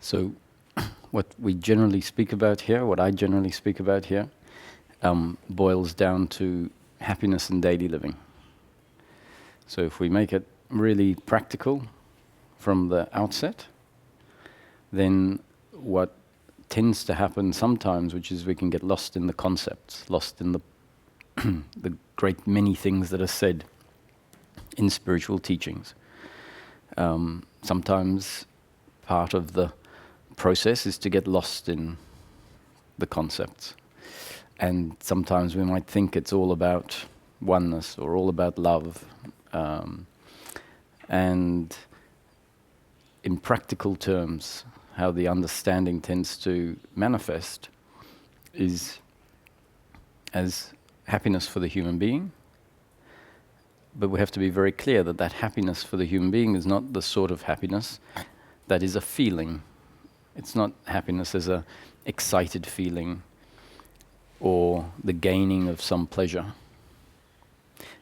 So what we generally speak about here, what I generally speak about here, boils down to happiness in daily living. So if we make it really practical from the outset, then what tends to happen sometimes, which is we can get lost in the concepts, lost in the the great many things that are said in spiritual teachings. Sometimes part of the process is to get lost in the concepts. And sometimes we might think it's all about oneness or all about love. And in practical terms, how the understanding tends to manifest is as happiness for the human being. But we have to be very clear that that happiness for the human being is not the sort of happiness that is a feeling. It's not happiness as a excited feeling or the gaining of some pleasure.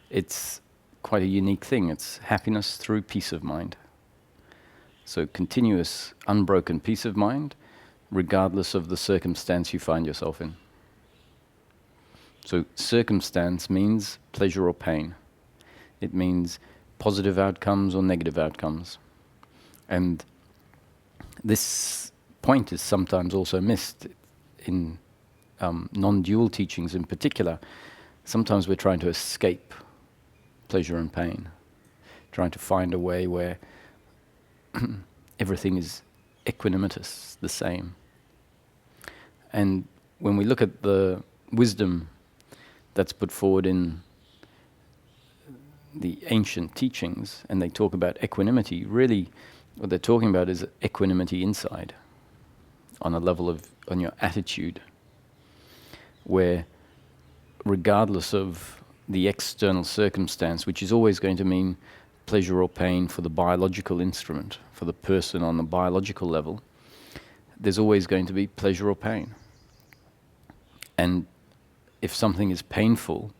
It's quite a unique thing. It's happiness through peace of mind. So continuous, unbroken peace of mind, regardless of the circumstance you find yourself in. So circumstance means pleasure or pain. It means positive outcomes or negative outcomes. And this point is sometimes also missed in non-dual teachings in particular. Sometimes we're trying to escape pleasure and pain, trying to find a way where everything is equanimitous, the same. And when we look at the wisdom that's put forward in the ancient teachings, and they talk about equanimity, really what they're talking about is equanimity inside, on a level of, on your attitude, where regardless of the external circumstance, which is always going to mean pleasure or pain for the biological instrument, for the person on the biological level, there's always going to be pleasure or pain. And if something is painful,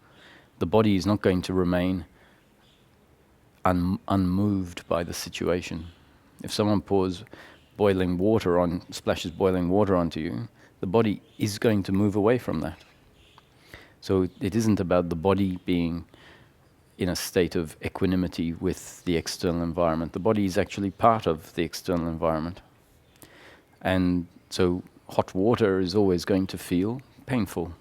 the body is not going to remain unmoved by the situation. If someone pours boiling water on, splashes boiling water onto you, the body is going to move away from that. So it isn't about the body being in a state of equanimity with the external environment. The body is actually part of the external environment. And so hot water is always going to feel painful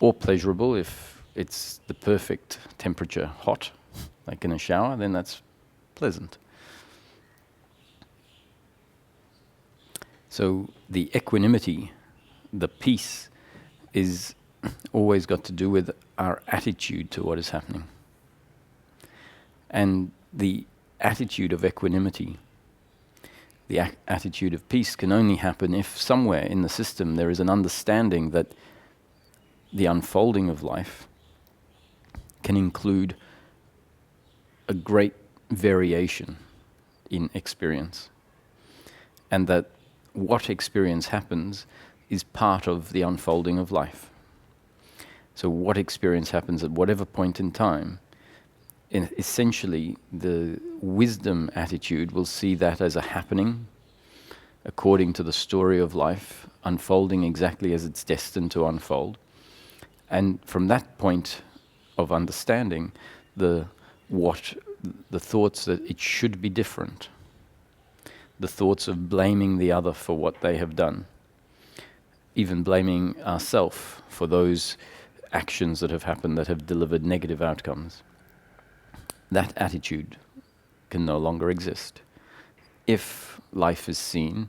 or pleasurable. If it's the perfect temperature hot, like in a shower, then that's pleasant. So the equanimity, the peace, is always got to do with our attitude to what is happening. And the attitude of equanimity, the attitude of peace can only happen if somewhere in the system there is an understanding that the unfolding of life can include a great variation in experience, and that what experience happens is part of the unfolding of life. So what experience happens at whatever point in time, essentially the wisdom attitude will see that as a happening according to the story of life, unfolding exactly as it's destined to unfold. And from that point of understanding, the thoughts that it should be different, the thoughts of blaming the other for what they have done, even blaming ourselves for those actions that have happened that have delivered negative outcomes, that attitude can no longer exist if life is seen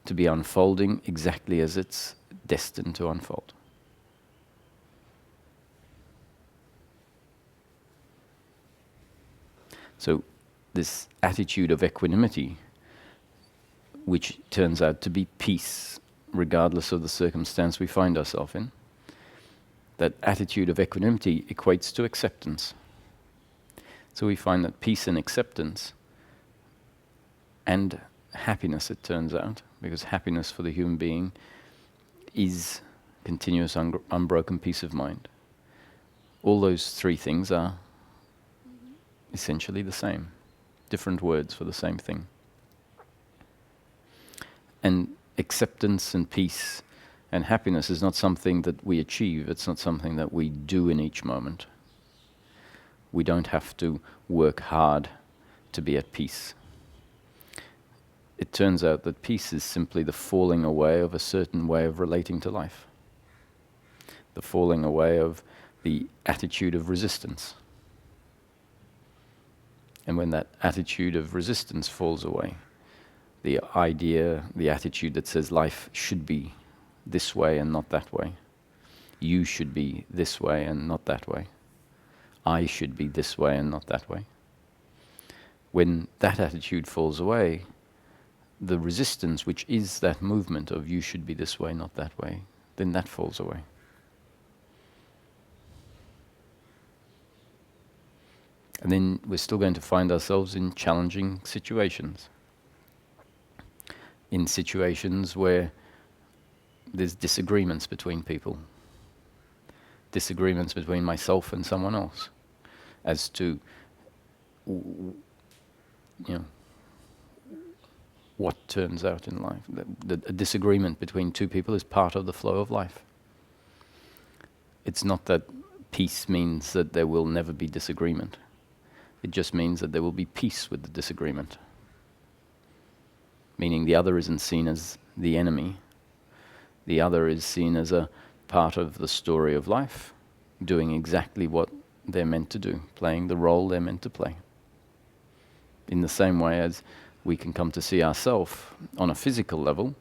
to be unfolding exactly as it's destined to unfold. So this attitude of equanimity, which turns out to be peace, regardless of the circumstance we find ourselves in, that attitude of equanimity equates to acceptance. So we find that peace and acceptance and happiness, it turns out, because happiness for the human being is continuous, unbroken peace of mind. All those three things are essentially the same, different words for the same thing. And acceptance and peace and happiness is not something that we achieve. It's not something that we do in each moment. We don't have to work hard to be at peace. It turns out that peace is simply the falling away of a certain way of relating to life. The falling away of the attitude of resistance. And when that attitude of resistance falls away, the idea, the attitude that says life should be this way and not that way. You should be this way and not that way. I should be this way and not that way. When that attitude falls away, the resistance, which is that movement of you should be this way, not that way, then that falls away. And then we're still going to find ourselves in challenging situations. In situations where there's disagreements between people. Disagreements between myself and someone else. As to, what turns out in life. A disagreement between two people is part of the flow of life. It's not that peace means that there will never be disagreement. It just means that there will be peace with the disagreement. Meaning the other isn't seen as the enemy. The other is seen as a part of the story of life, doing exactly what they're meant to do, playing the role they're meant to play. In the same way as we can come to see ourselves on a physical level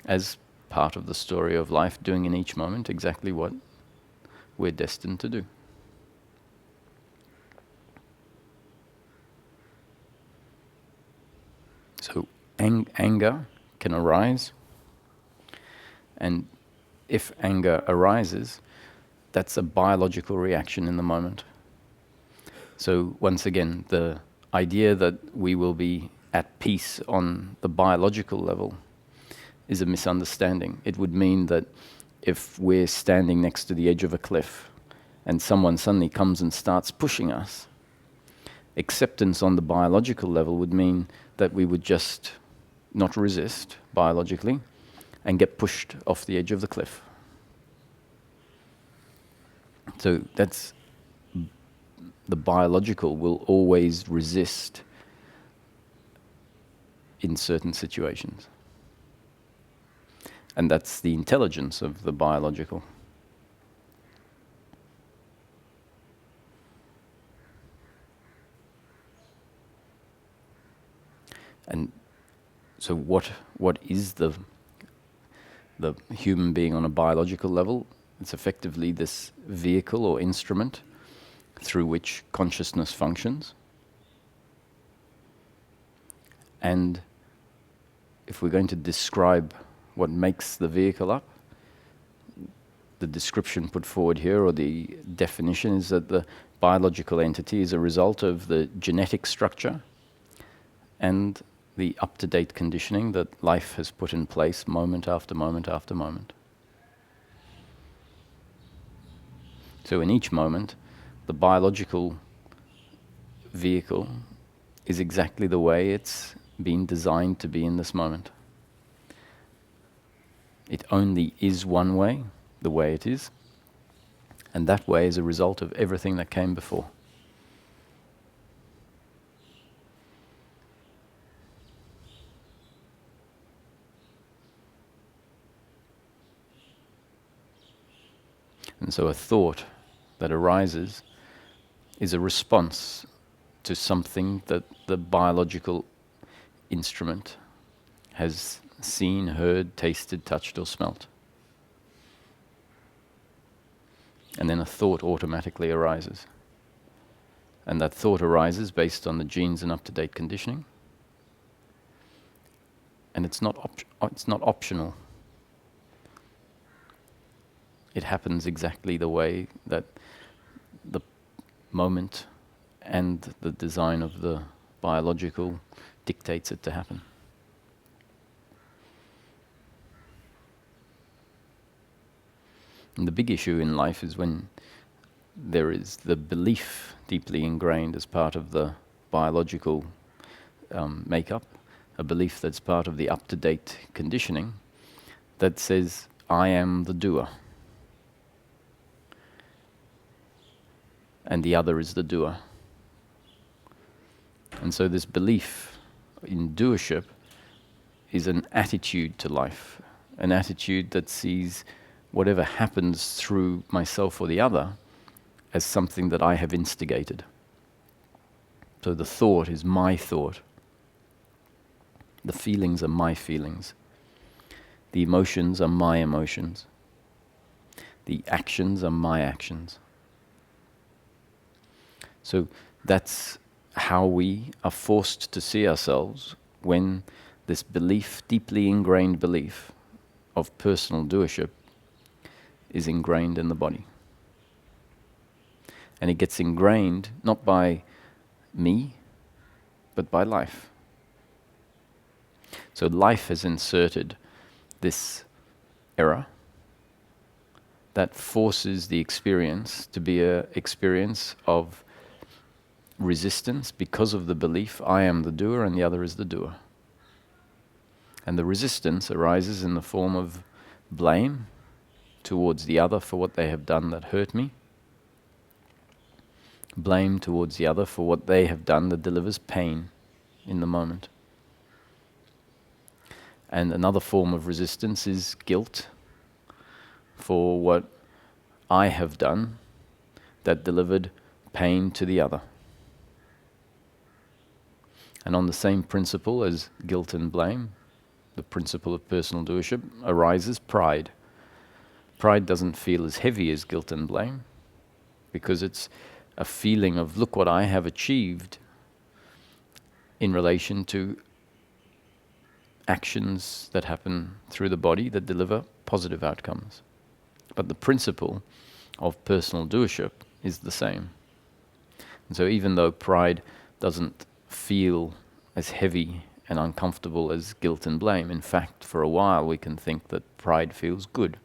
as part of the story of life, doing in each moment exactly what we're destined to do. So anger can arise, and if anger arises, that's a biological reaction in the moment. So once again, the idea that we will be at peace on the biological level is a misunderstanding. It would mean that if we're standing next to the edge of a cliff and someone suddenly comes and starts pushing us, acceptance on the biological level would mean that we would just not resist biologically and get pushed off the edge of the cliff. So that's the biological will always resist in certain situations. And that's the intelligence of the biological. And so what is the human being on a biological level? It's effectively this vehicle or instrument through which consciousness functions. And if we're going to describe what makes the vehicle up, the description put forward here, or the definition, is that the biological entity is a result of the genetic structure and the up-to-date conditioning that life has put in place moment after moment after moment. So in each moment, the biological vehicle is exactly the way it's been designed to be in this moment. It only is one way, the way it is, and that way is a result of everything that came before. And so a thought that arises is a response to something that the biological instrument has seen, heard, tasted, touched, or smelt. And then a thought automatically arises. And that thought arises based on the genes and up-to-date conditioning. And it's not optional. It happens exactly the way that the moment and the design of the biological dictates it to happen. And the big issue in life is when there is the belief deeply ingrained as part of the biological makeup a belief that's part of the up-to-date conditioning that says, I am the doer. And the other is the doer. And so this belief in doership is an attitude to life, an attitude that sees whatever happens through myself or the other as something that I have instigated. So the thought is my thought. The feelings are my feelings. The emotions are my emotions. The actions are my actions. So that's how we are forced to see ourselves when this belief, deeply ingrained belief of personal doership, is ingrained in the body. And it gets ingrained not by me, but by life. So life has inserted this error that forces the experience to be an experience of resistance because of the belief I am the doer and the other is the doer. And the resistance arises in the form of blame towards the other for what they have done that hurt me, blame towards the other for what they have done that delivers pain in the moment. And another form of resistance is guilt for what I have done that delivered pain to the other. And on the same principle as guilt and blame, the principle of personal doership, arises pride. Pride doesn't feel as heavy as guilt and blame because it's a feeling of, look what I have achieved in relation to actions that happen through the body that deliver positive outcomes. But the principle of personal doership is the same. And so even though pride doesn't feel as heavy and uncomfortable as guilt and blame, in fact, for a while we can think that pride feels good.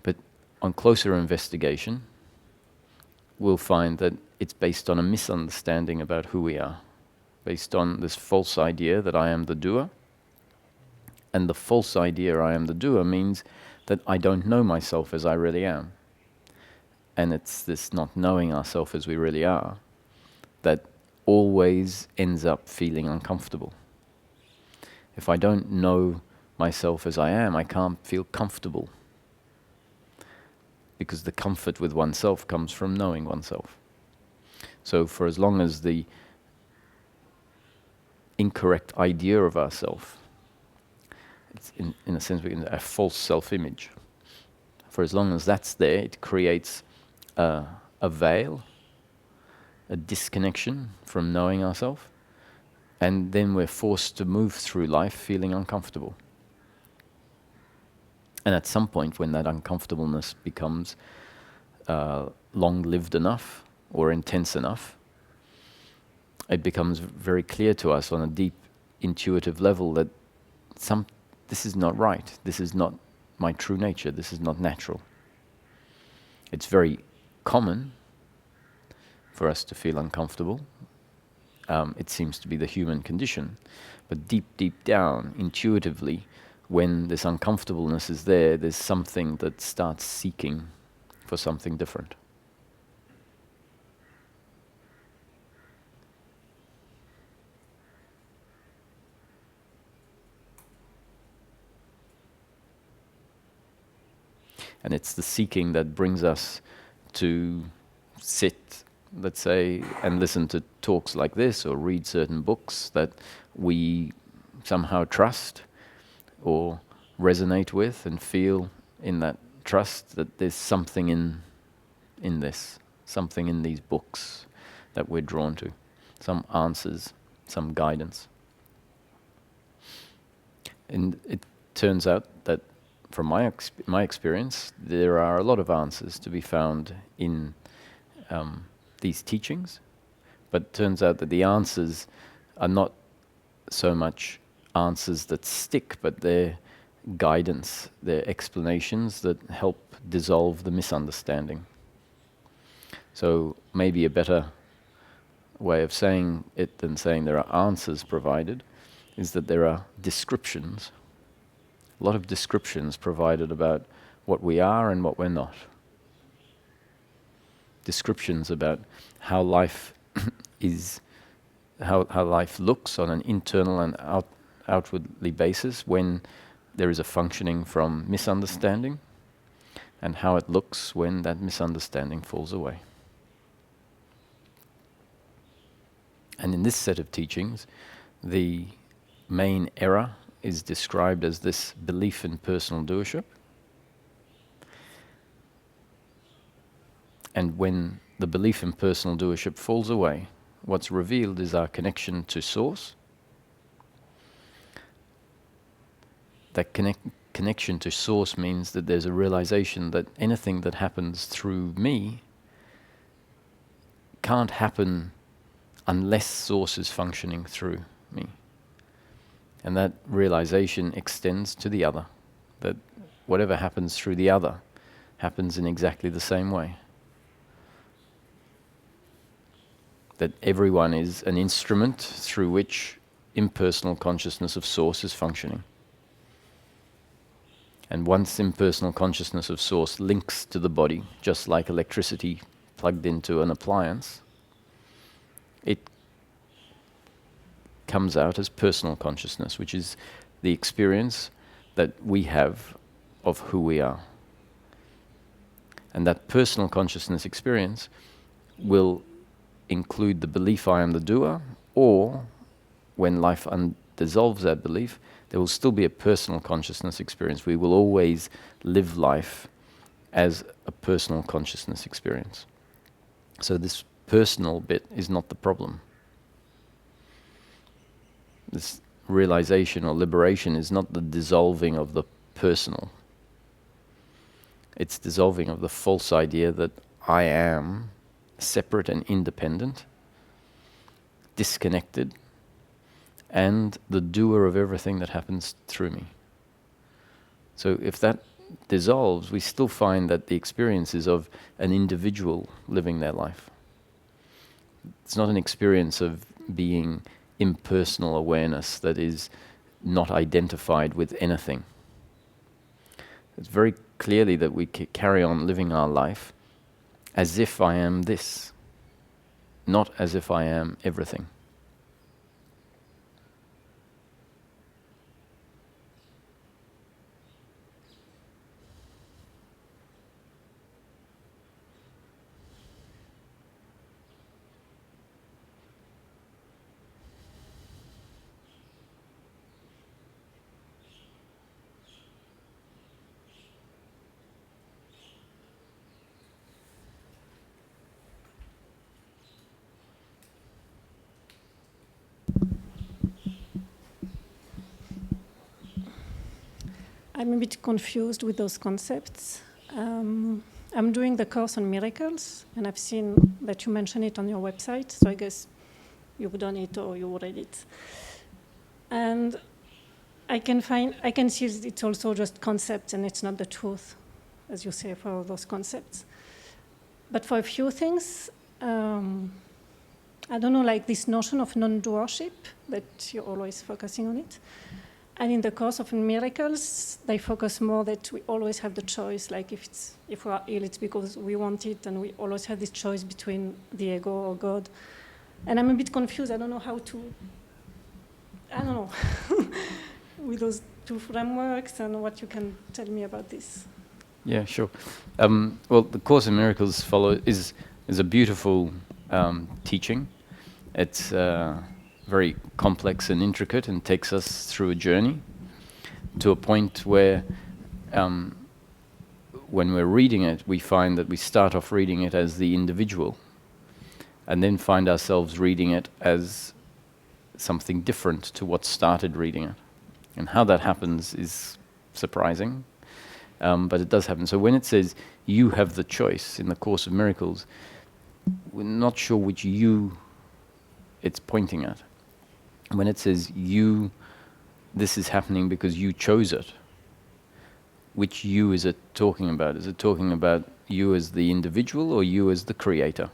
But on closer investigation, we'll find that it's based on a misunderstanding about who we are, based on this false idea that I am the doer. And the false idea I am the doer means that I don't know myself as I really am. And it's this not knowing ourselves as we really are that always ends up feeling uncomfortable. If I don't know myself as I am, I can't feel comfortable. Because the comfort with oneself comes from knowing oneself. So for as long as the incorrect idea of ourself, it's in a sense we can a false self-image. For as long as that's there, it creates a veil, a disconnection from knowing ourselves, and then we're forced to move through life feeling uncomfortable. And at some point when that uncomfortableness becomes long-lived enough or intense enough, it becomes very clear to us on a deep intuitive level that this is not right, this is not my true nature, this is not natural. It's very common for us to feel uncomfortable. It seems to be the human condition. But deep down, intuitively, when this uncomfortableness is there, there's something that starts seeking for something different. And it's the seeking that brings us to sit, let's say, and listen to talks like this or read certain books that we somehow trust or resonate with and feel in that trust that there's something in this, something in these books that we're drawn to, some answers, some guidance. And it turns out that from my experience, there are a lot of answers to be found in these teachings, but it turns out that the answers are not so much answers that stick, but they're guidance, they're explanations that help dissolve the misunderstanding. So maybe a better way of saying it than saying there are answers provided is that there are descriptions, a lot of descriptions provided about what we are and what we're not. Descriptions about how life is, how life looks on an internal and outwardly basis when there is a functioning from misunderstanding, and how it looks when that misunderstanding falls away. And in this set of teachings, the main error is described as this belief in personal doership. And when the belief in personal doership falls away, what's revealed is our connection to Source. That connection to Source means that there's a realization that anything that happens through me can't happen unless Source is functioning through me. And that realization extends to the other, that whatever happens through the other happens in exactly the same way. That everyone is an instrument through which impersonal consciousness of Source is functioning. And once impersonal consciousness of Source links to the body, just like electricity plugged into an appliance, it comes out as personal consciousness, which is the experience that we have of who we are. And that personal consciousness experience will include the belief I am the doer, or when life dissolves that belief, there will still be a personal consciousness experience. We will always live life as a personal consciousness experience. So this personal bit is not the problem. This realization or liberation is not the dissolving of the personal. It's dissolving of the false idea that I am separate and independent, disconnected, and the doer of everything that happens through me. So if that dissolves, we still find that the experience is of an individual living their life. It's not an experience of being impersonal awareness that is not identified with anything. It's very clearly that we carry on living our life as if I am this, not as if I am everything. I'm a bit confused with those concepts. I'm doing the course on miracles, and I've seen that you mention it on your website, so I guess you've done it or you read it. And I can see it's also just concepts and it's not the truth, as you say, for those concepts. But for a few things, I don't know, like this notion of non-doership, that you're always focusing on it. And in the course of miracles, they focus more that we always have the choice. Like if we are ill, it's because we want it, and we always have this choice between the ego or God. And I'm a bit confused. I don't know how to. I don't know with those two frameworks and what you can tell me about this. Yeah, sure. Well, the Course in Miracles is a beautiful teaching. It's very complex and intricate, and takes us through a journey to a point where when we're reading it, we find that we start off reading it as the individual, and then find ourselves reading it as something different to what started reading it. And how that happens is surprising, but it does happen. So when it says, you have the choice in the Course of Miracles, we're not sure which you it's pointing at. When it says this is happening because you chose it, which you is it talking about? Is it talking about you as the individual or you as the creator?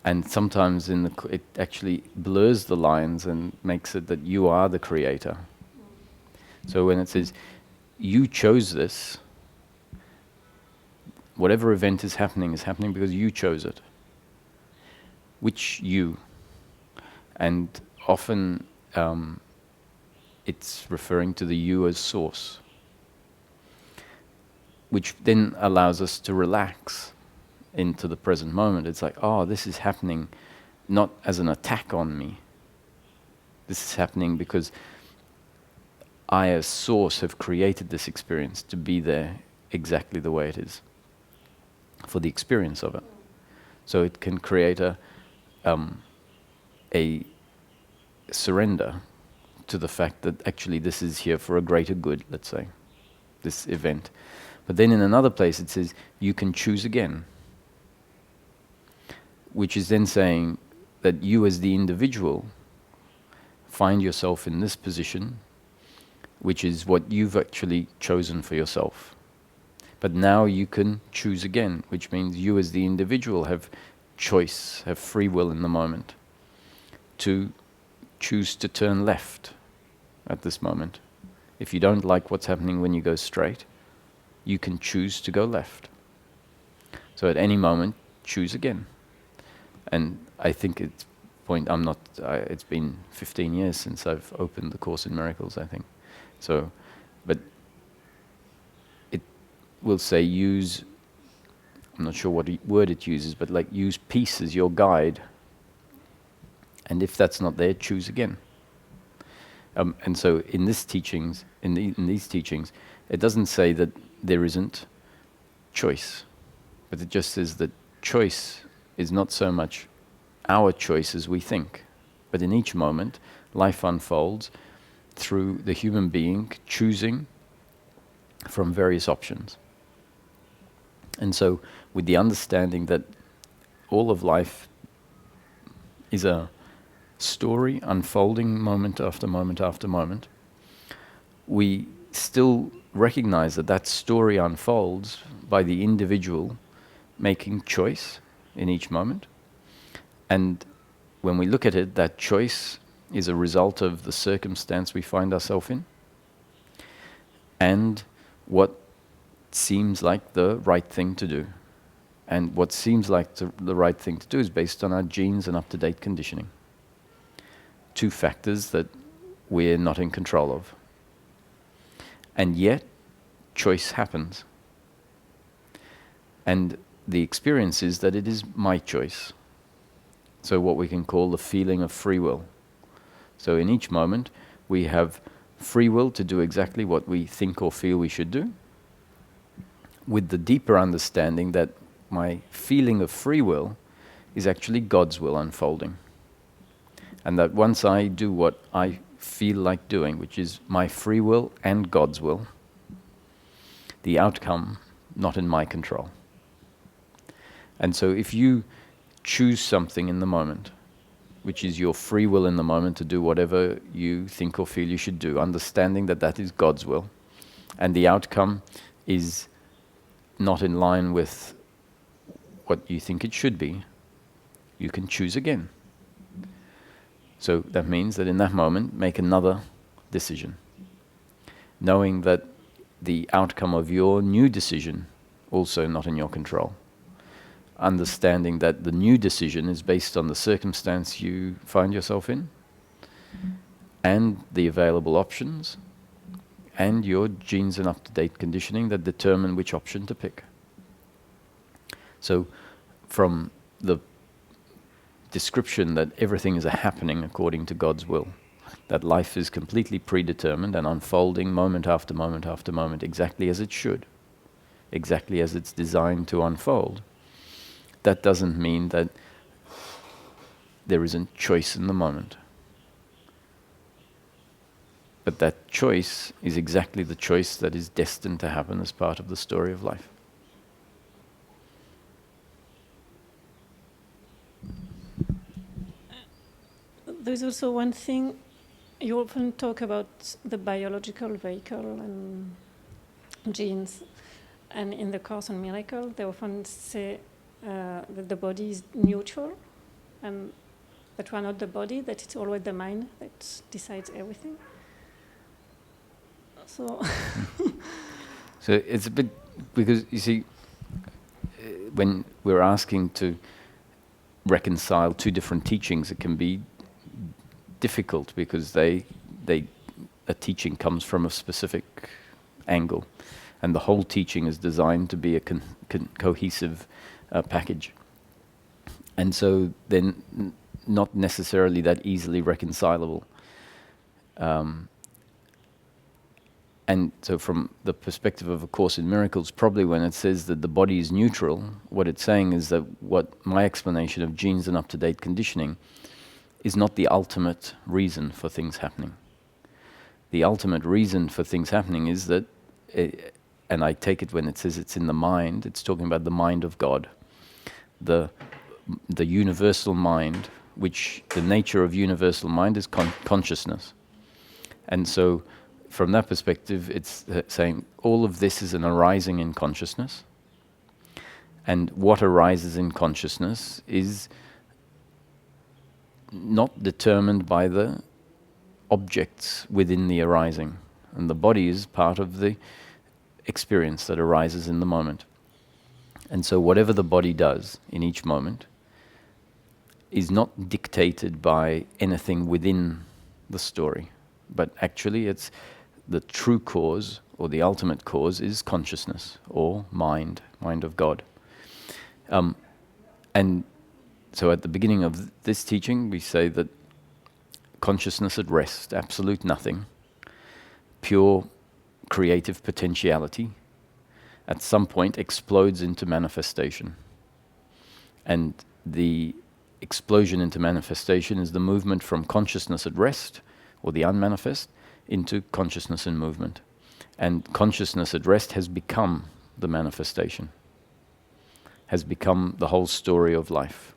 And sometimes it actually blurs the lines and makes it that you are the creator. So when it says, you chose this, whatever event is happening because you chose it. Which you? And often it's referring to the you as source, which then allows us to relax into the present moment. It's like, oh, this is happening not as an attack on me. This is happening because I as source have created this experience to be there exactly the way it is, for the experience of it. So it can create a surrender to the fact that actually this is here for a greater good, let's say, this event. But then in another place it says, you can choose again, which is then saying that you as the individual find yourself in this position, which is what you've actually chosen for yourself. But now you can choose again, which means you as the individual have choice, have free will in the moment to choose to turn left at this moment. If you don't like what's happening when you go straight, you can choose to go left. So at any moment, choose again. And I think it's been 15 years since I've opened the Course in Miracles, I think. So, but it will say use, I'm not sure what word it uses, but like use peace as your guide. And if that's not there, choose again. And so in these teachings, it doesn't say that there isn't choice, but it just says that choice is not so much our choice as we think, but in each moment, life unfolds through the human being choosing from various options. And so with the understanding that all of life is a story unfolding moment after moment after moment, we still recognize that that story unfolds by the individual making choice in each moment. And when we look at it, that choice is a result of the circumstance we find ourselves in and what seems like the right thing to do. And what seems like the right thing to do is based on our genes and up-to-date conditioning. Two factors that we're not in control of. And yet, choice happens. And the experience is that it is my choice. So what we can call the feeling of free will. So in each moment, we have free will to do exactly what we think or feel we should do, with the deeper understanding that my feeling of free will is actually God's will unfolding. And that once I do what I feel like doing, which is my free will and God's will, the outcome not in my control. And so if you choose something in the moment, which is your free will in the moment to do whatever you think or feel you should do, understanding that that is God's will, and the outcome is not in line with what you think it should be, you can choose again. So that means that in that moment, make another decision, knowing that the outcome of your new decision also not in your control. Understanding that the new decision is based on the circumstance you find yourself in, and the available options, and your genes and up-to-date conditioning that determine which option to pick. So from the description that everything is a happening according to God's will, that life is completely predetermined and unfolding moment after moment after moment, exactly as it should, exactly as it's designed to unfold, that doesn't mean that there isn't choice in the moment. But that choice is exactly the choice that is destined to happen as part of the story of life. There's also one thing, you often talk about the biological vehicle and genes. And in the Course in Miracles, they often say that the body is neutral, and that we are not the body, that it's always the mind that decides everything. So, so it's a bit, because you see, when we're asking to reconcile two different teachings, it can be difficult because a teaching comes from a specific angle, and the whole teaching is designed to be a cohesive package. And so then not necessarily that easily reconcilable. And so from the perspective of A Course in Miracles, probably when it says that the body is neutral, what it's saying is that what my explanation of genes and up-to-date conditioning is not the ultimate reason for things happening. The ultimate reason for things happening is that, and I take it when it says it's in the mind, it's talking about the mind of God. The universal mind, which the nature of universal mind is consciousness. And so from that perspective, it's saying all of this is an arising in consciousness. And what arises in consciousness is not determined by the objects within the arising. And the body is part of the experience that arises in the moment. And so whatever the body does in each moment is not dictated by anything within the story, but actually it's the true cause, or the ultimate cause, is consciousness, or mind of God. And so at the beginning of this teaching, we say that consciousness at rest, absolute nothing, pure creative potentiality, at some point explodes into manifestation. And the explosion into manifestation is the movement from consciousness at rest, or the unmanifest, into consciousness in movement. And consciousness at rest has become the manifestation, has become the whole story of life.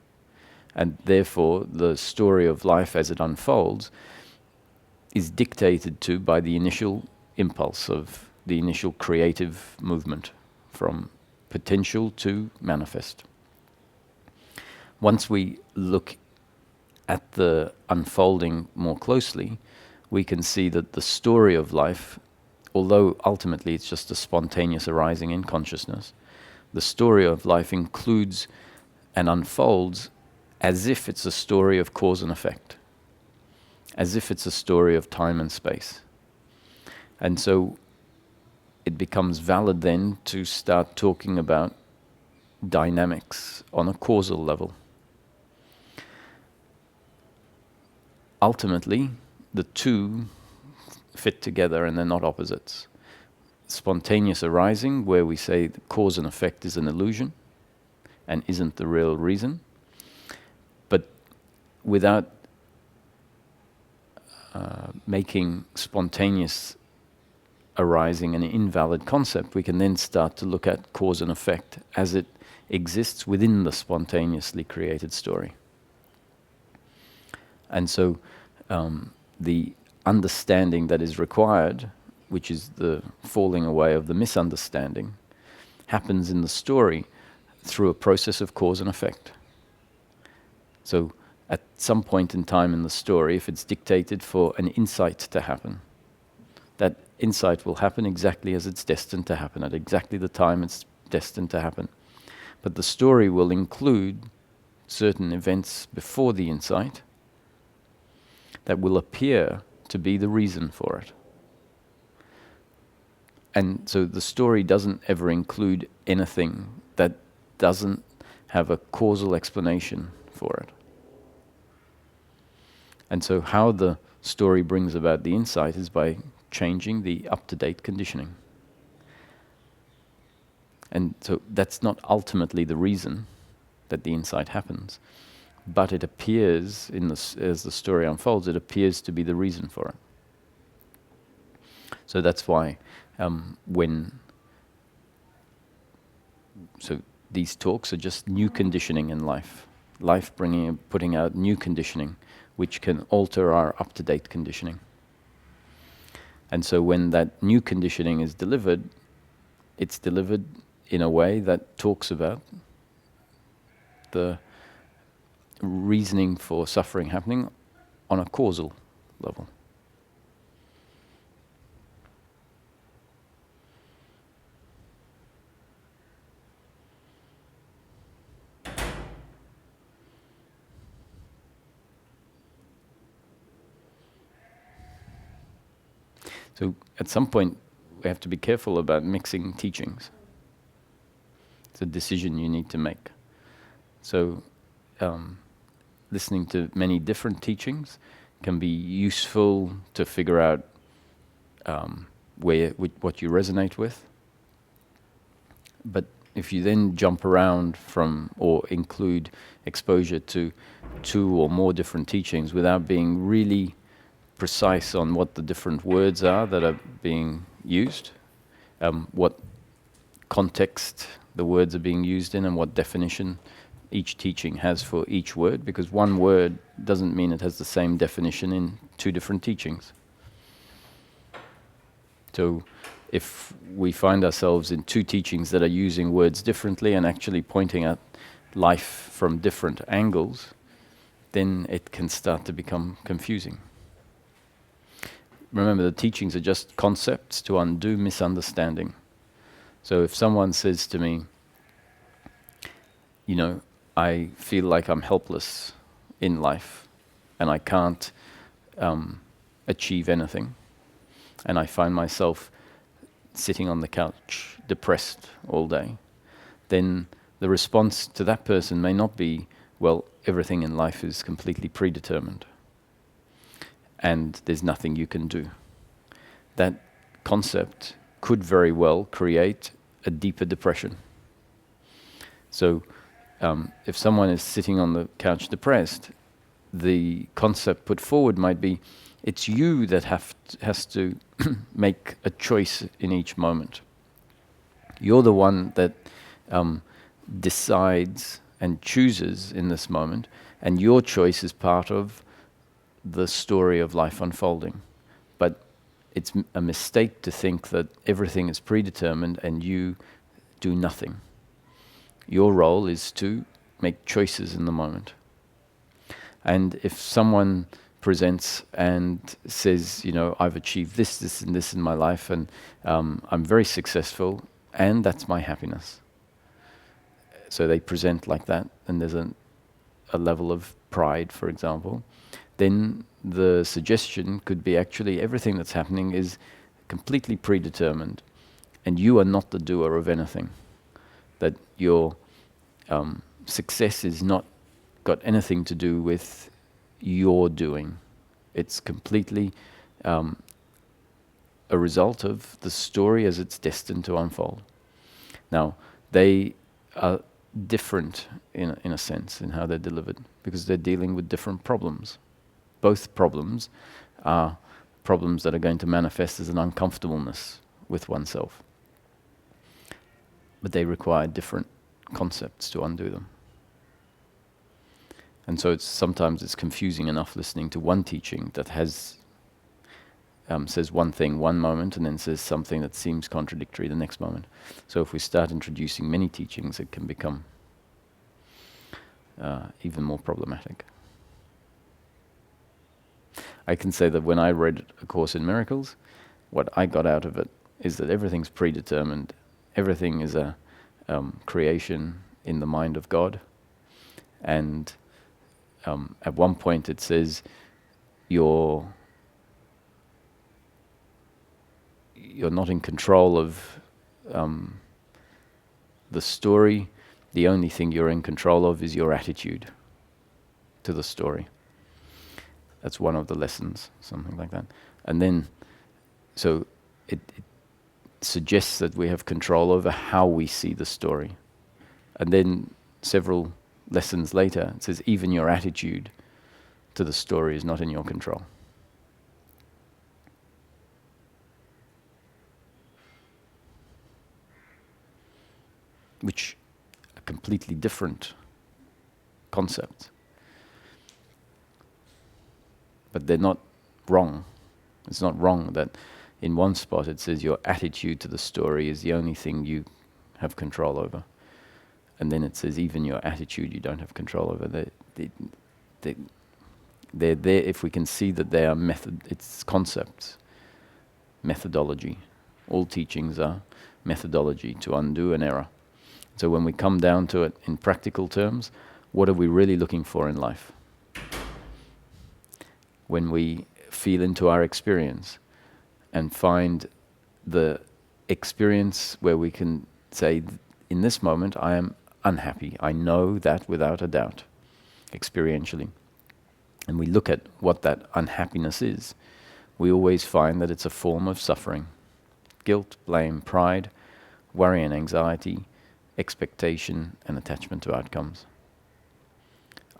And therefore, the story of life as it unfolds is dictated to by the initial impulse of the initial creative movement from potential to manifest. Once we look at the unfolding more closely, we can see that the story of life, although ultimately it's just a spontaneous arising in consciousness, the story of life includes and unfolds as if it's a story of cause and effect, as if it's a story of time and space. And so it becomes valid then to start talking about dynamics on a causal level. Ultimately, the two fit together and they're not opposites. Spontaneous arising, where we say the cause and effect is an illusion and isn't the real reason, but without making spontaneous arising an invalid concept, we can then start to look at cause and effect as it exists within the spontaneously created story. And so the understanding that is required, which is the falling away of the misunderstanding, happens in the story through a process of cause and effect. So at some point in time in the story, if it's dictated for an insight to happen, that insight will happen exactly as it's destined to happen, at exactly the time it's destined to happen. But the story will include certain events before the insight that will appear to be the reason for it. And so the story doesn't ever include anything that doesn't have a causal explanation for it. And so how the story brings about the insight is by changing the up-to-date conditioning. And so that's not ultimately the reason that the insight happens, but it appears, as the story unfolds, it appears to be the reason for it. So that's why so these talks are just new conditioning in life. Life putting out new conditioning, which can alter our up-to-date conditioning. And so when that new conditioning is delivered, it's delivered in a way that talks about the reasoning for suffering happening on a causal level. So at some point, we have to be careful about mixing teachings. It's a decision you need to make. So listening to many different teachings can be useful to figure out what you resonate with. But if you then jump around from or include exposure to 2 or more different teachings without being really precise on what the different words are that are being used, what context the words are being used in, and what definition each teaching has for each word, because one word doesn't mean it has the same definition in 2 different teachings. So if we find ourselves in 2 teachings that are using words differently and actually pointing at life from different angles, then it can start to become confusing. Remember, the teachings are just concepts to undo misunderstanding. So if someone says to me, I feel like I'm helpless in life and I can't achieve anything, and I find myself sitting on the couch depressed all day, then the response to that person may not be, well, everything in life is completely predetermined and there's nothing you can do. That concept could very well create a deeper depression. So if someone is sitting on the couch depressed, the concept put forward might be, it's you that has to make a choice in each moment. You're the one that decides and chooses in this moment, and your choice is part of the story of life unfolding. But it's a mistake to think that everything is predetermined and you do nothing. Your role is to make choices in the moment. And if someone presents and says, I've achieved this, this, and this in my life, and I'm very successful, and that's my happiness. So they present like that, and there's a level of pride, for example. Then the suggestion could be actually everything that's happening is completely predetermined, and you are not the doer of anything. That your success is not got anything to do with your doing. It's completely a result of the story as it's destined to unfold. Now, they are different in a sense in how they're delivered, because they're dealing with different problems. Both problems are problems that are going to manifest as an uncomfortableness with oneself. But they require different concepts to undo them. And so sometimes it's confusing enough listening to one teaching that has says one thing one moment and then says something that seems contradictory the next moment. So if we start introducing many teachings, it can become even more problematic. I can say that when I read A Course in Miracles, what I got out of it is that everything's predetermined. Everything is a creation in the mind of God. And at one point it says, you're not in control of the story. The only thing you're in control of is your attitude to the story. That's one of the lessons, something like that. And then, so it suggests that we have control over how we see the story. And then several lessons later, it says even your attitude to the story is not in your control. Which are completely different concepts. But they're not wrong. It's not wrong that in one spot it says your attitude to the story is the only thing you have control over. And then it says even your attitude you don't have control over. they're there if we can see that they are it's concepts, methodology. All teachings are methodology to undo an error. So when we come down to it in practical terms, what are we really looking for in life? When we feel into our experience and find the experience where we can say, in this moment I am unhappy. I know that without a doubt, experientially. And we look at what that unhappiness is, we always find that it's a form of suffering. Guilt, blame, pride, worry and anxiety, expectation and attachment to outcomes.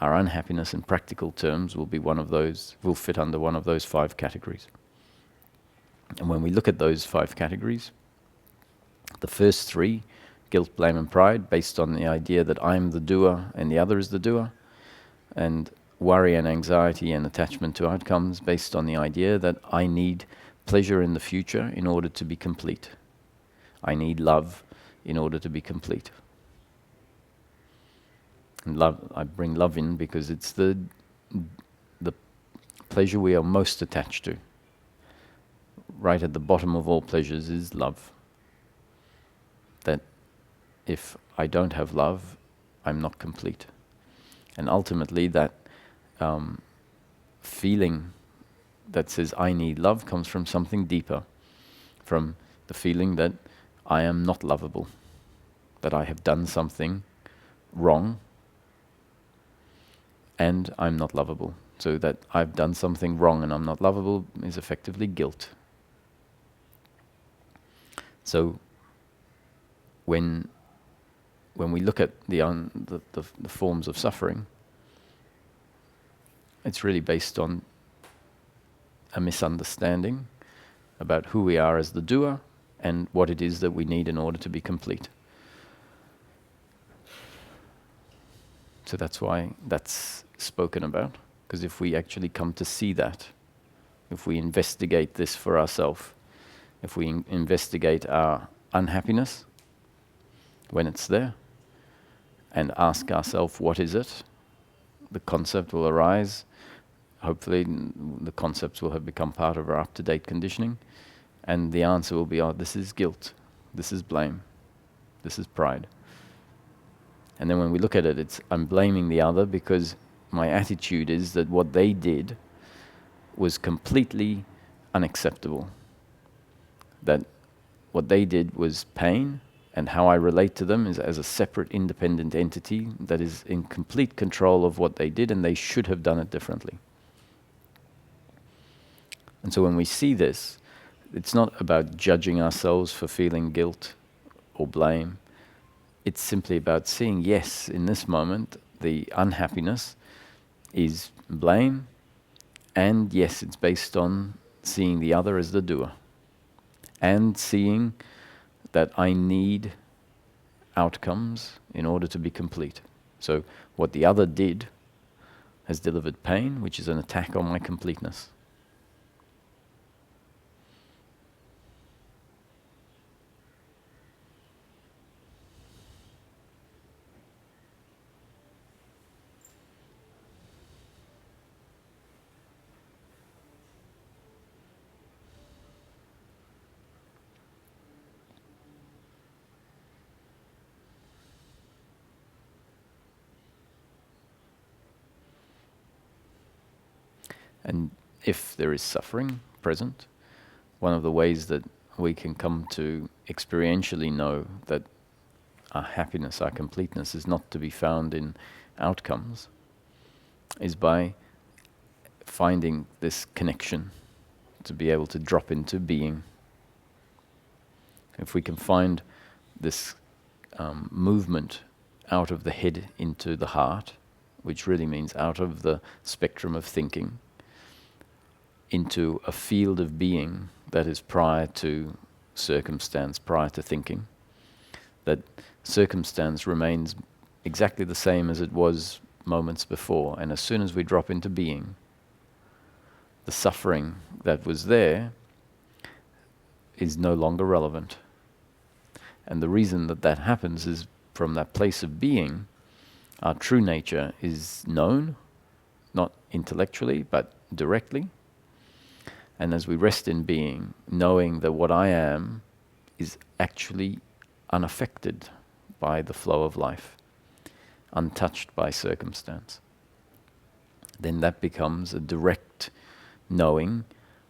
Our unhappiness in practical terms will be one of those, will fit under one of those 5 categories. And when we look at those 5 categories, the first 3, guilt, blame and pride, based on the idea that I'm the doer and the other is the doer, and worry and anxiety and attachment to outcomes based on the idea that I need pleasure in the future in order to be complete. I need love in order to be complete. And love, I bring love in because it's the pleasure we are most attached to. Right at the bottom of all pleasures is love. That if I don't have love, I'm not complete. And ultimately that feeling that says I need love comes from something deeper, from the feeling that I am not lovable, that I have done something wrong and I'm not lovable. So that I've done something wrong and I'm not lovable is effectively guilt. So when we look at the forms of suffering, it's really based on a misunderstanding about who we are as the doer and what it is that we need in order to be complete. So that's why that's spoken about, because if we actually come to see that, if we investigate this for ourselves, if we investigate our unhappiness when it's there and ask ourselves what is it, the concept will arise. Hopefully the concepts will have become part of our up-to-date conditioning, and the answer will be, oh, this is guilt, this is blame, this is pride. And then when we look at it, I'm blaming the other because my attitude is that what they did was completely unacceptable. That what they did was pain, and how I relate to them is as a separate independent entity that is in complete control of what they did, and they should have done it differently. And so when we see this, it's not about judging ourselves for feeling guilt or blame. It's simply about seeing, yes, in this moment, the unhappiness is blame, and yes, it's based on seeing the other as the doer, and seeing that I need outcomes in order to be complete. So what the other did has delivered pain, which is an attack on my completeness. And if there is suffering present, one of the ways that we can come to experientially know that our happiness, our completeness is not to be found in outcomes is by finding this connection, to be able to drop into being. If we can find this movement out of the head into the heart, which really means out of the spectrum of thinking, into a field of being that is prior to circumstance, prior to thinking, that circumstance remains exactly the same as it was moments before, and as soon as we drop into being, the suffering that was there is no longer relevant. And the reason that that happens is from that place of being, Our true nature is known, not intellectually, but directly. And as we rest in being, knowing that what I am is actually unaffected by the flow of life, untouched by circumstance, then that becomes a direct knowing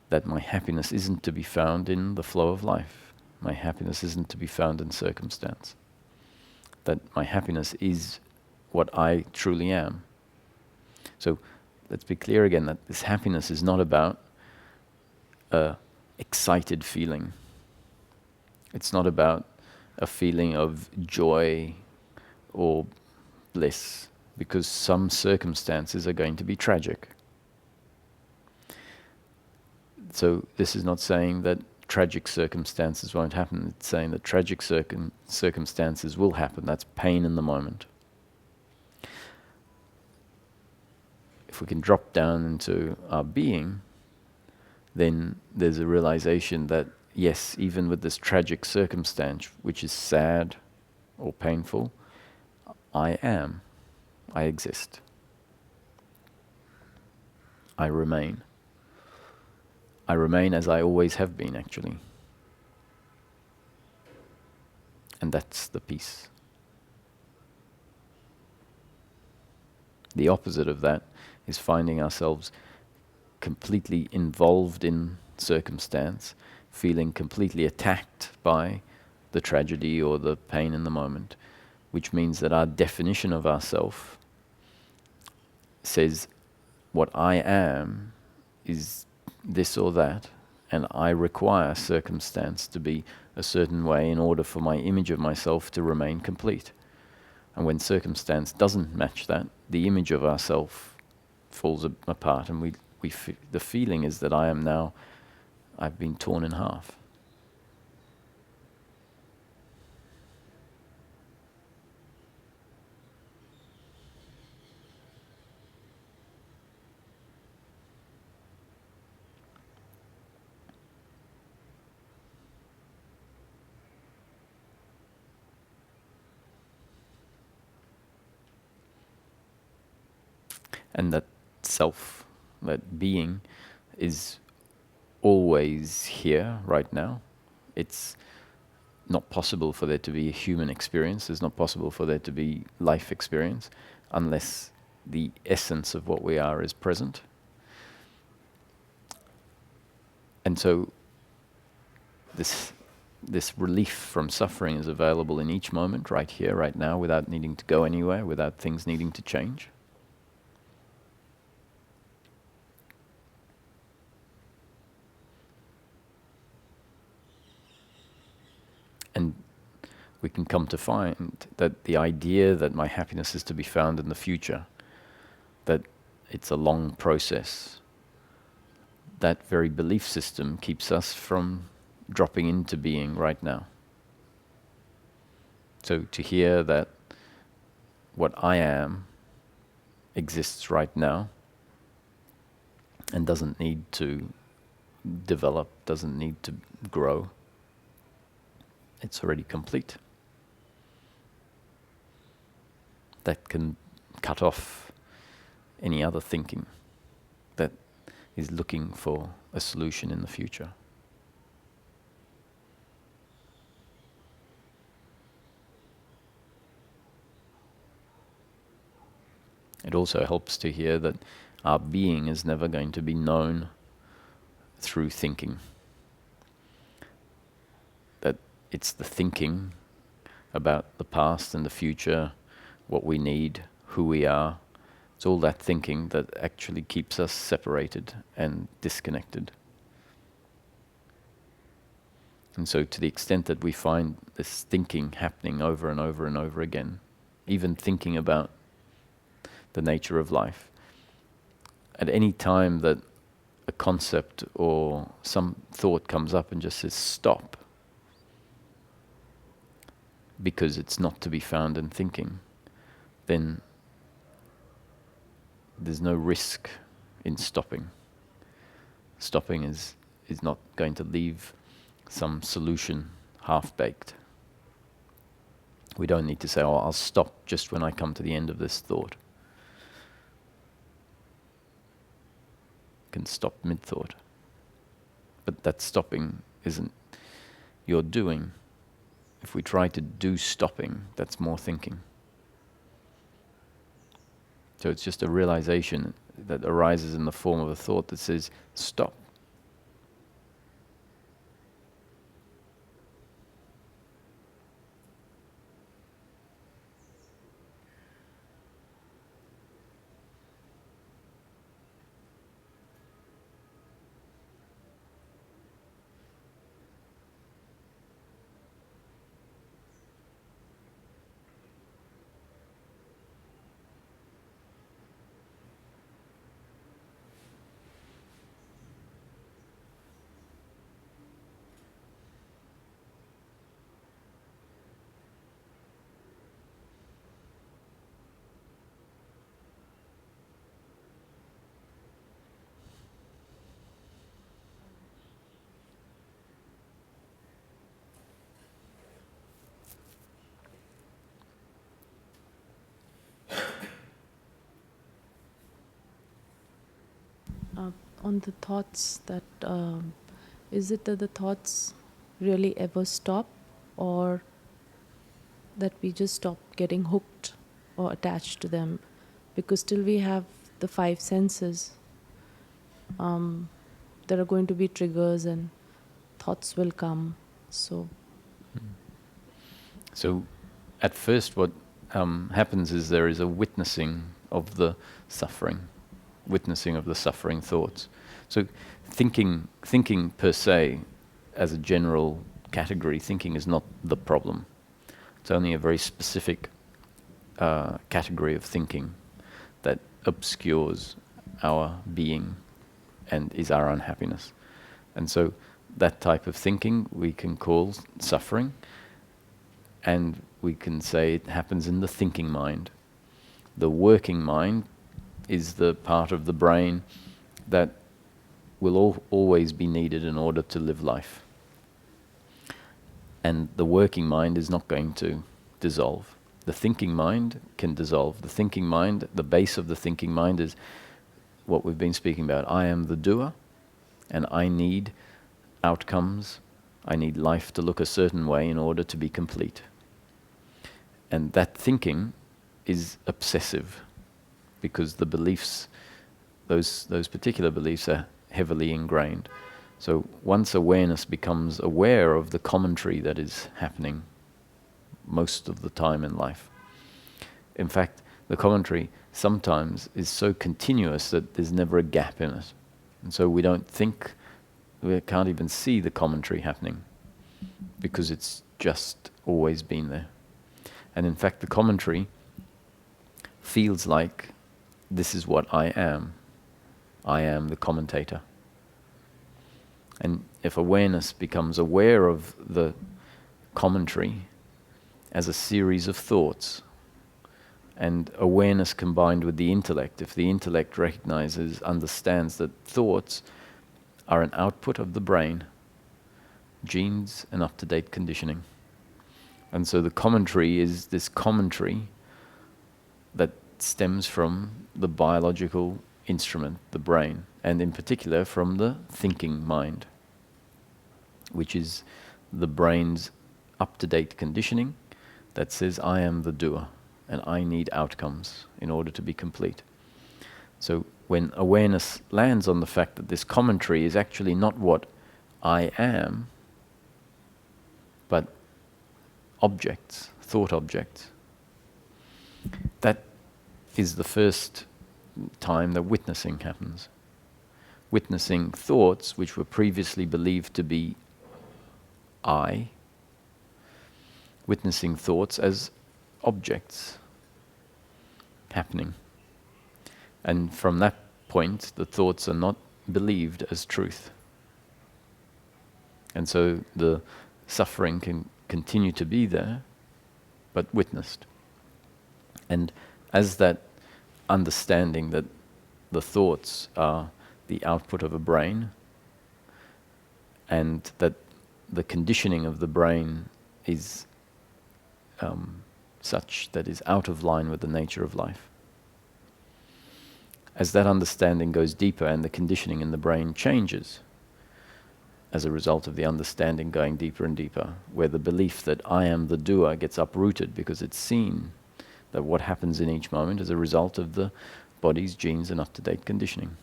that my happiness isn't to be found in the flow of life. My happiness isn't to be found in circumstance. That my happiness is what I truly am. So let's be clear again that this happiness is not about a excited feeling. It's not about a feeling of joy or bliss, because some circumstances are going to be tragic. So this is not saying that tragic circumstances won't happen. It's saying that tragic circumstances will happen. That's pain in the moment. If we can drop down into our being, then there's a realization that, yes, even with this tragic circumstance, which is sad or painful, I exist. I remain. I remain as I always have been, actually. And that's the peace. The opposite of that is finding ourselves completely involved in circumstance, feeling completely attacked by the tragedy or the pain in the moment, which means that our definition of ourself says what I am is this or that, and I require circumstance to be a certain way in order for my image of myself to remain complete. And when circumstance doesn't match that, the image of ourself falls apart, and the feeling is that I've been torn in half. And that self, that being, is always here right now. It's not possible for there to be a human experience. It's not possible for there to be life experience unless the essence of what we are is present. And so this relief from suffering is available in each moment, right here, right now, without needing to go anywhere, without things needing to change. And we can come to find that the idea that my happiness is to be found in the future, that it's a long process, that very belief system keeps us from dropping into being right now. So to hear that what I am exists right now and doesn't need to develop, doesn't need to grow, it's already complete. That can cut off any other thinking that is looking for a solution in the future. It also helps to hear that our being is never going to be known through thinking. That it's the thinking about the past and the future, what we need, who we are. It's all that thinking that actually keeps us separated and disconnected. And so to the extent that we find this thinking happening over and over and over again, even thinking about the nature of life, at any time that a concept or some thought comes up and just says stop, because it's not to be found in thinking, then there's no risk in stopping. Stopping is not going to leave some solution half-baked. We don't need to say, oh, I'll stop just when I come to the end of this thought. You can stop mid-thought. But that stopping isn't your doing. If we try to do stopping, that's more thinking. So it's just a realization that arises in the form of a thought that says, stop. On the thoughts that, is it that the thoughts really ever stop, or that we just stop getting hooked or attached to them? Because still we have the five senses. There are going to be triggers and thoughts will come. So At first what happens is there is a witnessing of the suffering, witnessing of the suffering thoughts. So thinking per se, as a general category, thinking is not the problem. It's only a very specific category of thinking that obscures our being and is our unhappiness. And so that type of thinking we can call suffering, and we can say it happens in the thinking mind. The working mind is the part of the brain that will always be needed in order to live life. And the working mind is not going to dissolve. The thinking mind can dissolve. The thinking mind, the base of the thinking mind is what we've been speaking about. I am the doer, and I need outcomes. I need life to look a certain way in order to be complete. And that thinking is obsessive, because the beliefs, those particular beliefs are heavily ingrained. So once awareness becomes aware of the commentary that is happening most of the time in life. In fact, the commentary sometimes is so continuous that there's never a gap in it. And so we can't even see the commentary happening, because it's just always been there. And in fact, the commentary feels like this is what I am. I am the commentator. And if awareness becomes aware of the commentary as a series of thoughts, and awareness combined with the intellect, if the intellect recognizes, understands that thoughts are an output of the brain, genes and up-to-date conditioning. And so the commentary is this commentary that stems from the biological instrument, the brain, and in particular from the thinking mind, which is the brain's up-to-date conditioning that says, I am the doer and I need outcomes in order to be complete. So when awareness lands on the fact that this commentary is actually not what I am, but objects, thought objects, that is the first time that witnessing happens. Witnessing thoughts which were previously believed to be I, witnessing thoughts as objects happening. And from that point, the thoughts are not believed as truth. And so the suffering can continue to be there, but witnessed. And as that understanding that the thoughts are the output of a brain, and that the conditioning of the brain is such that is out of line with the nature of life. As that understanding goes deeper and the conditioning in the brain changes as a result of the understanding going deeper and deeper, where the belief that I am the doer gets uprooted because it's seen that what happens in each moment is a result of the body's genes and up-to-date conditioning.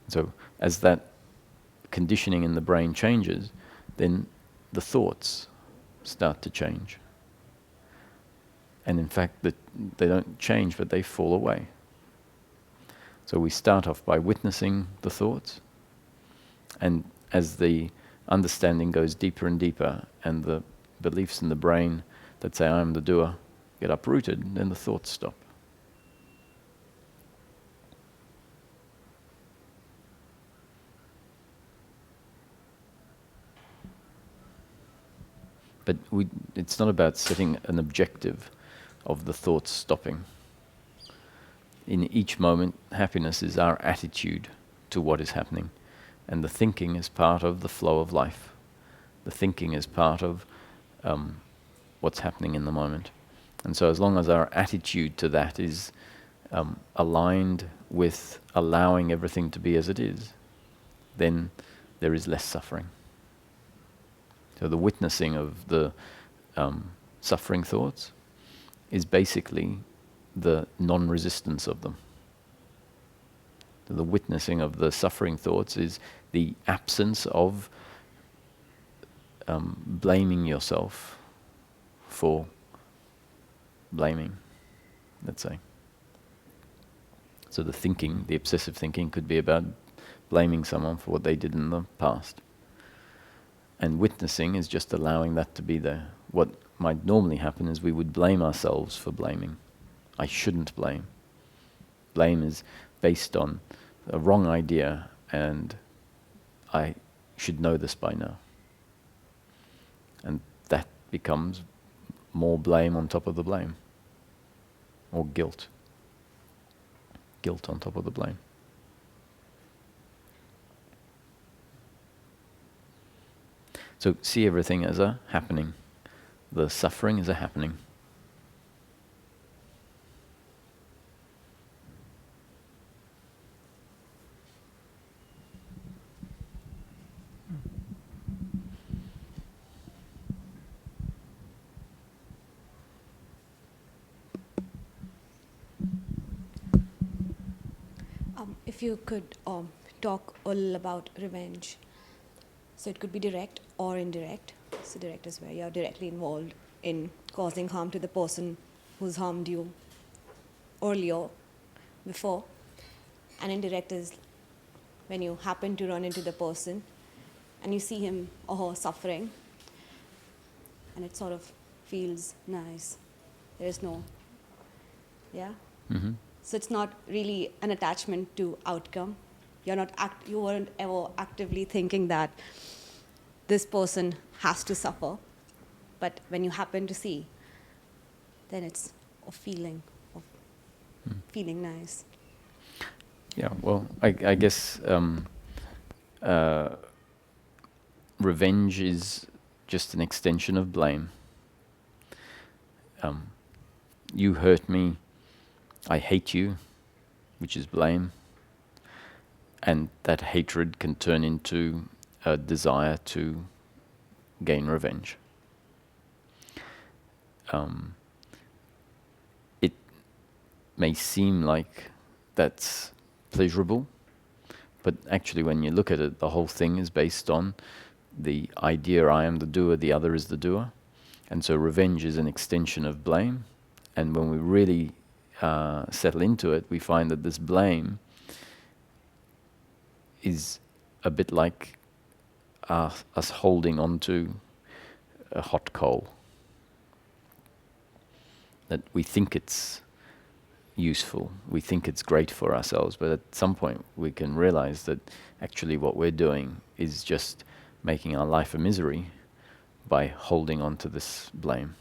So as that conditioning in the brain changes, then the thoughts start to change. And in fact, they don't change, but they fall away. So we start off by witnessing the thoughts, and as the understanding goes deeper and deeper, and the beliefs in the brain that say I am the doer get uprooted, then the thoughts stop. But it's not about setting an objective of the thoughts stopping. In each moment, happiness is our attitude to what is happening. And the thinking is part of the flow of life. The thinking is part of what's happening in the moment. And so as long as our attitude to that is aligned with allowing everything to be as it is, then there is less suffering. So the witnessing of the suffering thoughts is basically the non-resistance of them. The witnessing of the suffering thoughts is the absence of blaming yourself for blaming, let's say. So the thinking, the obsessive thinking, could be about blaming someone for what they did in the past. And witnessing is just allowing that to be there. What might normally happen is we would blame ourselves for blaming. I shouldn't blame. Blame is based on a wrong idea, and I should know this by now. And that becomes more blame on top of the blame, or guilt. Guilt on top of the blame. So see everything as a happening. The suffering is a happening. If you could talk a little about revenge. So it could be direct or indirect. So direct is where you're directly involved in causing harm to the person who's harmed you earlier, before. And indirect is when you happen to run into the person and you see him or her suffering, and it sort of feels nice. There's no, yeah? Mm-hmm. So it's not really an attachment to outcome. You weren't ever actively thinking that this person has to suffer. But when you happen to see, then it's a feeling of feeling nice. Yeah, well, I guess revenge is just an extension of blame. You hurt me, I hate you, which is blame. And that hatred can turn into a desire to gain revenge. It may seem like that's pleasurable, but actually when you look at it, the whole thing is based on the idea I am the doer, the other is the doer. And so revenge is an extension of blame. And when we really settle into it, we find that this blame is a bit like us holding onto a hot coal. That we think it's useful, we think it's great for ourselves, but at some point we can realize that actually what we're doing is just making our life a misery by holding on to this blame.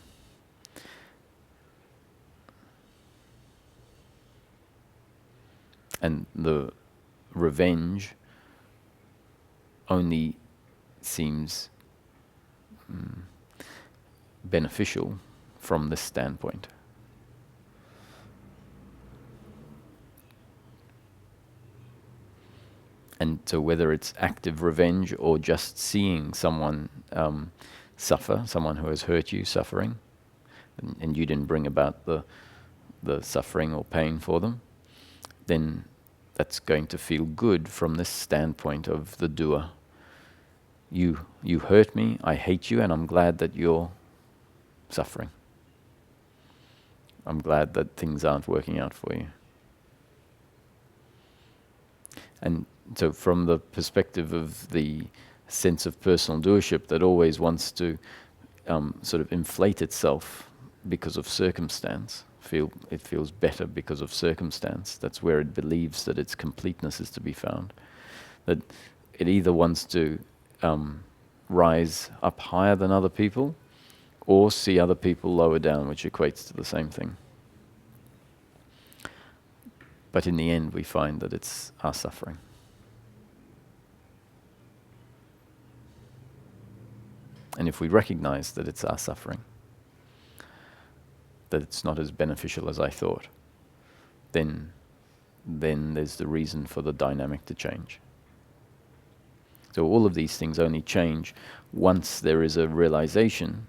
And the revenge only seems beneficial from this standpoint. And so whether it's active revenge or just seeing someone suffer, someone who has hurt you suffering, and you didn't bring about the suffering or pain for them, then that's going to feel good from this standpoint of the doer. You hurt me, I hate you, and I'm glad that you're suffering. I'm glad that things aren't working out for you. And so from the perspective of the sense of personal doership that always wants to sort of inflate itself because of circumstance, it feels better because of circumstance, that's where it believes that its completeness is to be found. That it either wants to rise up higher than other people or see other people lower down, which equates to the same thing. But in the end, we find that it's our suffering. And if we recognize that it's our suffering, that it's not as beneficial as I thought, then there's the reason for the dynamic to change. So all of these things only change once there is a realization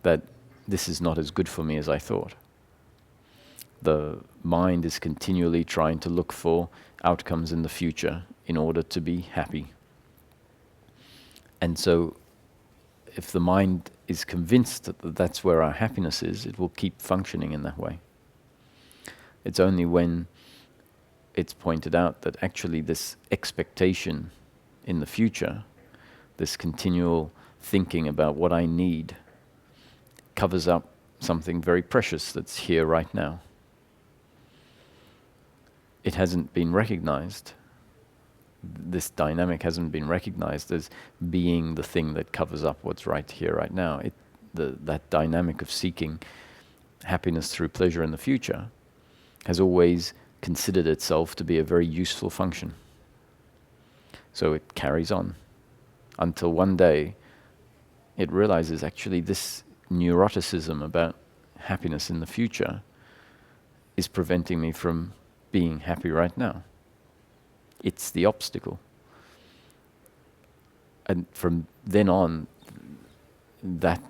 that this is not as good for me as I thought. The mind is continually trying to look for outcomes in the future in order to be happy. And so if the mind is convinced that that's where our happiness is, it will keep functioning in that way. It's only when it's pointed out that actually this expectation in the future, this continual thinking about what I need, covers up something very precious that's here right now. It hasn't been recognized. This dynamic hasn't been recognized as being the thing that covers up what's right here, right now. That dynamic of seeking happiness through pleasure in the future has always considered itself to be a very useful function. So it carries on until one day it realizes actually this neuroticism about happiness in the future is preventing me from being happy right now. It's the obstacle. And from then on, that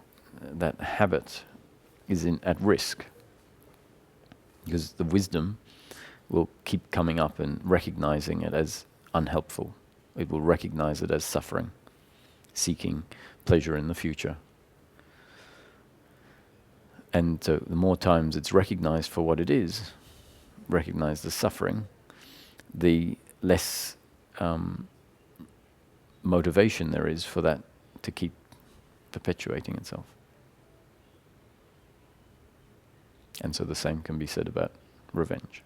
habit is at risk, because the wisdom will keep coming up and recognizing it as unhelpful. It will recognize it as suffering, seeking pleasure in the future. And so the more times it's recognized for what it is, recognized as suffering, the less motivation there is for that to keep perpetuating itself. And so the same can be said about revenge.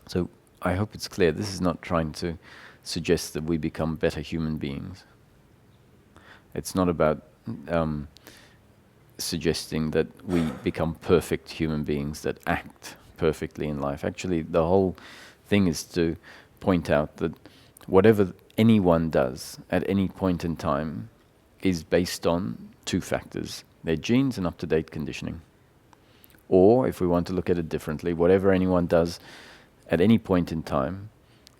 So I hope it's clear, this is not trying to suggest that we become better human beings. It's not about suggesting that we become perfect human beings that act perfectly in life. Actually, the whole thing is to point out that whatever anyone does at any point in time is based on two factors: their genes and up-to-date conditioning. Or, if we want to look at it differently, whatever anyone does at any point in time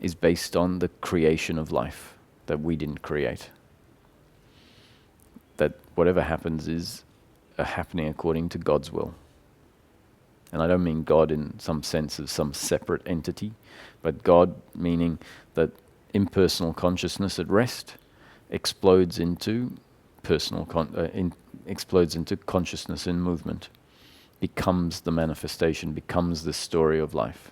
is based on the creation of life that we didn't create. That whatever happens is happening according to God's will. And I don't mean God in some sense of some separate entity, but God meaning that impersonal consciousness at rest explodes into explodes into consciousness in movement, becomes the manifestation, becomes the story of life.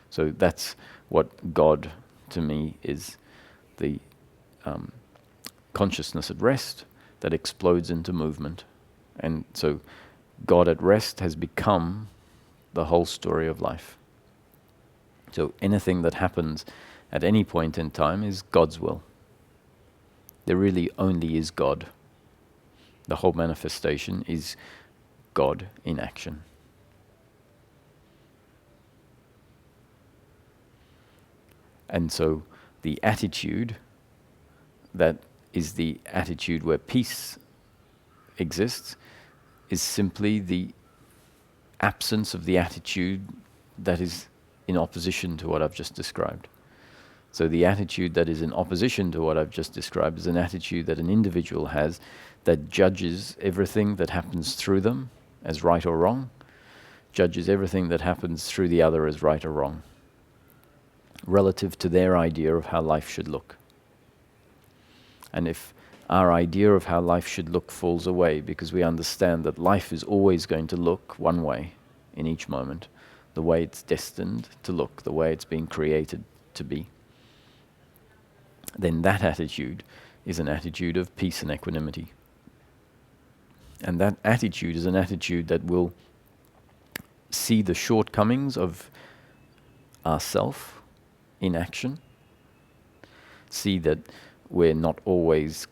So that's what God, to me, is the consciousness at rest that explodes into movement. And so God at rest has become the whole story of life. So anything that happens at any point in time is God's will. There really only is God. The whole manifestation is God in action. And so the attitude that is the attitude where peace exists is simply the absence of the attitude that is in opposition to what I've just described. So the attitude that is in opposition to what I've just described is an attitude that an individual has that judges everything that happens through them as right or wrong, judges everything that happens through the other as right or wrong, relative to their idea of how life should look. And if our idea of how life should look falls away because we understand that life is always going to look one way in each moment, the way it's destined to look, the way it's been created to be, then that attitude is an attitude of peace and equanimity. And that attitude is an attitude that will see the shortcomings of ourself in action, see that we're not always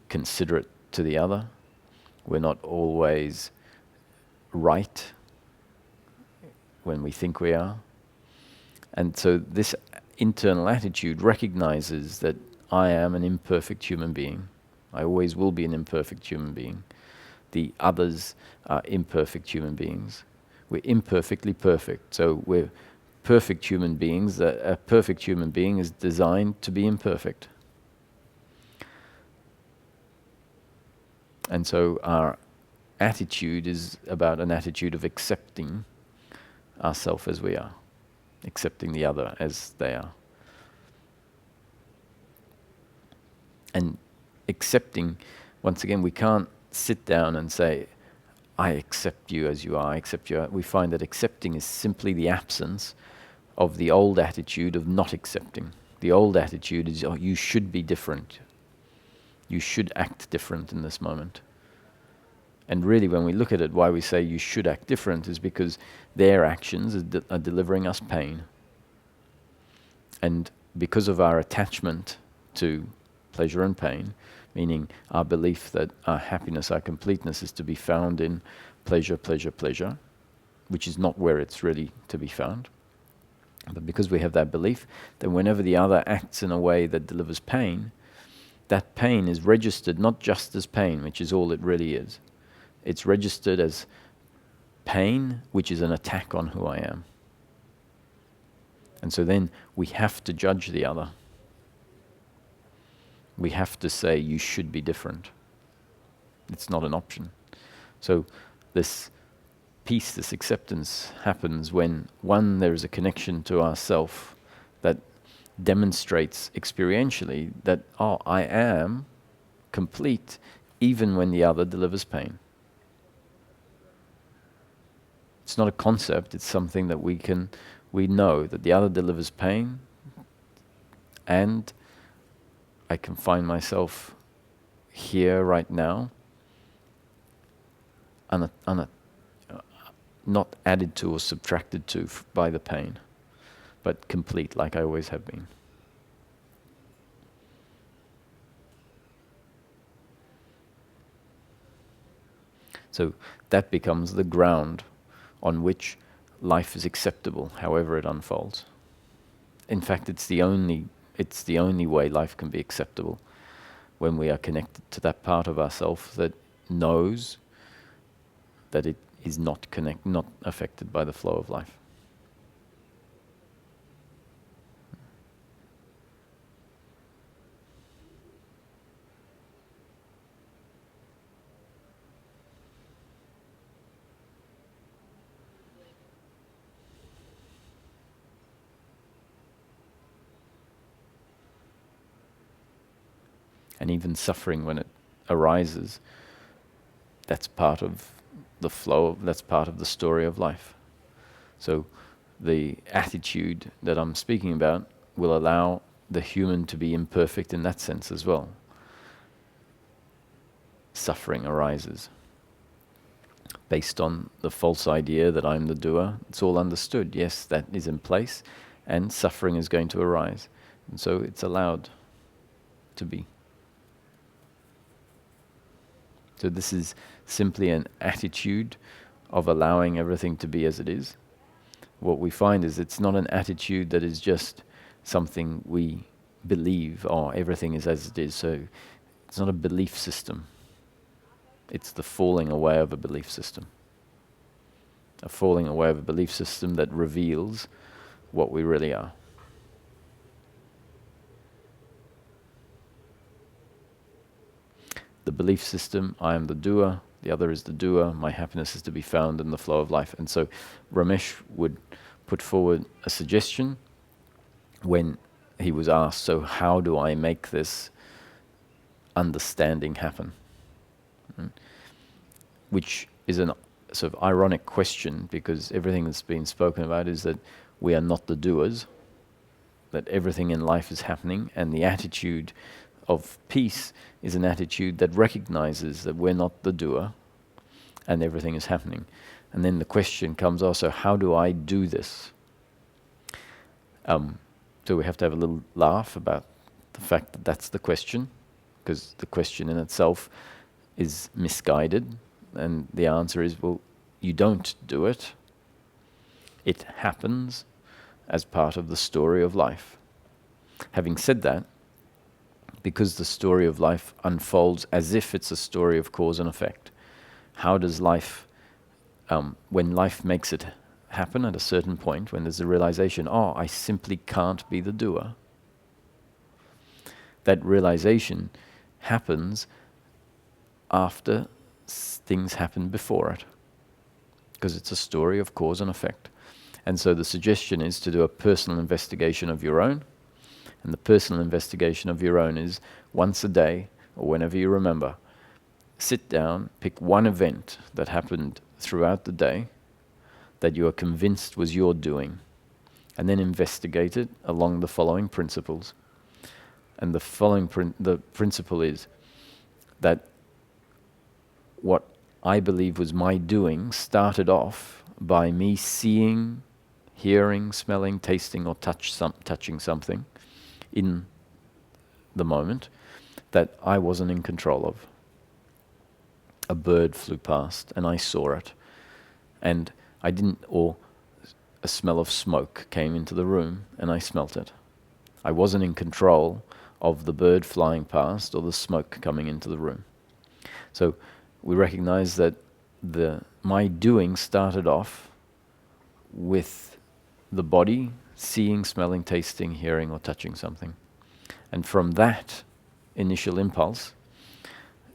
considerate to the other, we're not always right when we think we are. And so this internal attitude recognizes that I am an imperfect human being. I always will be an imperfect human being. The others are imperfect human beings. We're imperfectly perfect. So we're perfect human beings. A perfect human being is designed to be imperfect. And so our attitude is about an attitude of accepting ourselves as we are, accepting the other as they are. And accepting, once again, we can't sit down and say, I accept you as you are, I accept you. We find that accepting is simply the absence of the old attitude of not accepting. The old attitude is, oh, you should be different. You should act different in this moment. And really, when we look at it, why we say you should act different is because their actions are delivering us pain. And because of our attachment to pleasure and pain, meaning our belief that our happiness, our completeness is to be found in pleasure, pleasure, pleasure, which is not where it's really to be found. But because we have that belief, then whenever the other acts in a way that delivers pain, that pain is registered not just as pain, which is all it really is. It's registered as pain, which is an attack on who I am. And so then we have to judge the other. We have to say, you should be different. It's not an option. So this peace, this acceptance happens when, one, there is a connection to ourself that demonstrates experientially that, oh, I am complete even when the other delivers pain. It's not a concept, it's something that we know that the other delivers pain, and I can find myself here right now, not added to or subtracted to by the pain, but complete like I always have been. So that becomes the ground on which life is acceptable, however it unfolds. In fact, it's the only way life can be acceptable, when we are connected to that part of ourself that knows that it is not affected by the flow of life. And even suffering when it arises, that's part of the flow, that's part of the story of life. So the attitude that I'm speaking about will allow the human to be imperfect in that sense as well. suffering arises. Based on the false idea that I'm the doer, it's all understood. Yes, that is in place, and suffering is going to arise. And so it's allowed to be. So this is simply an attitude of allowing everything to be as it is. What we find is it's not an attitude that is just something we believe, oh, everything is as it is. So it's not a belief system. It's the falling away of a belief system. A falling away of a belief system that reveals what we really are. The belief system, I am the doer, the other is the doer, my happiness is to be found in the flow of life. And so Ramesh would put forward a suggestion when he was asked, so how do I make this understanding happen? Which is a sort of ironic question, because everything that's been spoken about is that we are not the doers, that everything in life is happening, and the attitude of peace is an attitude that recognizes that we're not the doer and everything is happening. And then the question comes also, how do I do this? So we have to have a little laugh about the fact that that's the question, because the question in itself is misguided, and the answer is, well, you don't do it. It happens as part of the story of life. Having said that, because the story of life unfolds as if it's a story of cause and effect, how does life, when life makes it happen at a certain point, when there's a realization, oh, I simply can't be the doer, that realization happens after things happen before it, because it's a story of cause and effect. And so the suggestion is to do a personal investigation of your own. And the personal investigation of your own is once a day, or whenever you remember, sit down, pick one event that happened throughout the day that you are convinced was your doing, and then investigate it along the following principles. And the following the principle is that what I believe was my doing started off by me seeing, hearing, smelling, tasting, or touching something in the moment that I wasn't in control of. A bird flew past and I saw it, and I didn't, or a smell of smoke came into the room and I smelt it. I wasn't in control of the bird flying past or the smoke coming into the room. So we recognize that my doing started off with the body seeing, smelling, tasting, hearing, or touching something. And from that initial impulse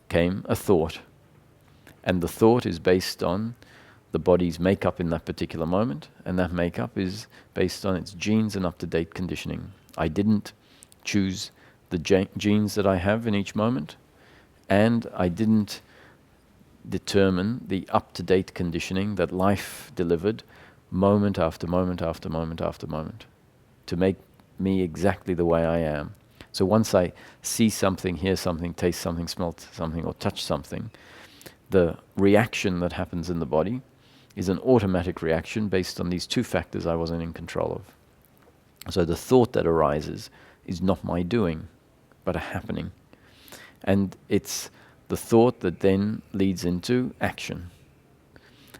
came a thought. And the thought is based on the body's makeup in that particular moment, and that makeup is based on its genes and up-to-date conditioning. I didn't choose the genes that I have in each moment, and I didn't determine the up-to-date conditioning that life delivered moment after moment after moment after moment to make me exactly the way I am. So once I see something, hear something, taste something, smell something, or touch something, the reaction that happens in the body is an automatic reaction based on these two factors I wasn't in control of. So the thought that arises is not my doing, but a happening. And it's the thought that then leads into action.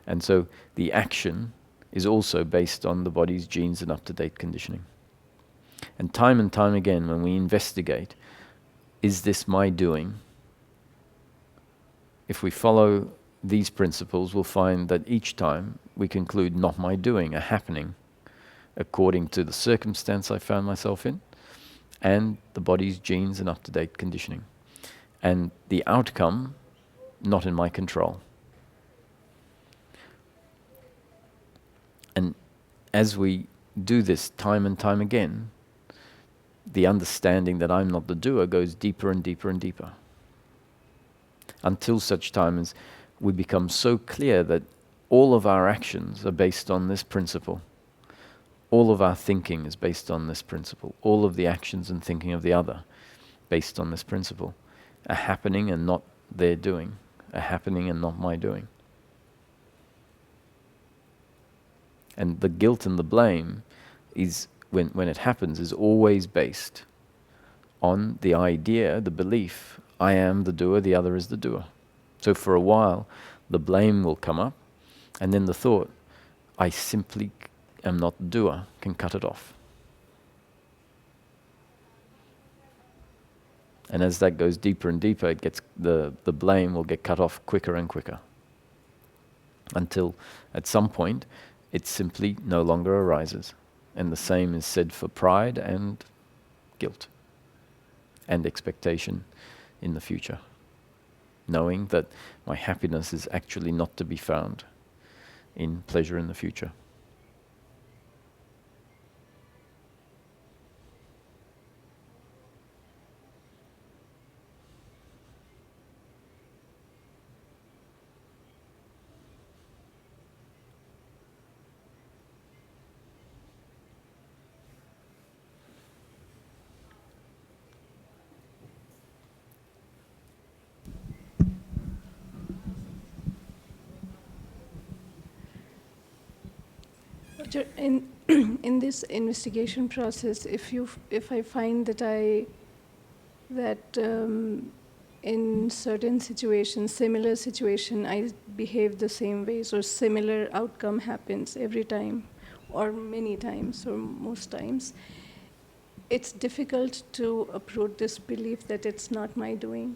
And so the action is also based on the body's genes and up-to-date conditioning. And time again, when we investigate, is this my doing? If we follow these principles, we'll find that each time we conclude not my doing, a happening, according to the circumstance I found myself in, and the body's genes and up-to-date conditioning. And the outcome, not in my control. And as we do this time and time again, the understanding that I'm not the doer goes deeper and deeper and deeper. Until such time as we become so clear that all of our actions are based on this principle. All of our thinking is based on this principle. All of the actions and thinking of the other based on this principle. A happening and not their doing, a happening and not my doing. And the guilt and the blame is, when it happens, is always based on the idea, the belief, I am the doer, the other is the doer. So for a while, the blame will come up, and then the thought, I simply am not the doer, can cut it off. And as that goes deeper and deeper, it gets the blame will get cut off quicker and quicker, until at some point it simply no longer arises. And the same is said for pride and guilt and expectation in the future, knowing that my happiness is actually not to be found in pleasure in the future. In in this investigation process, if I find that in certain situations, similar situation, I behave the same ways, or similar outcome happens every time, or many times, or most times, it's difficult to uproot this belief that it's not my doing.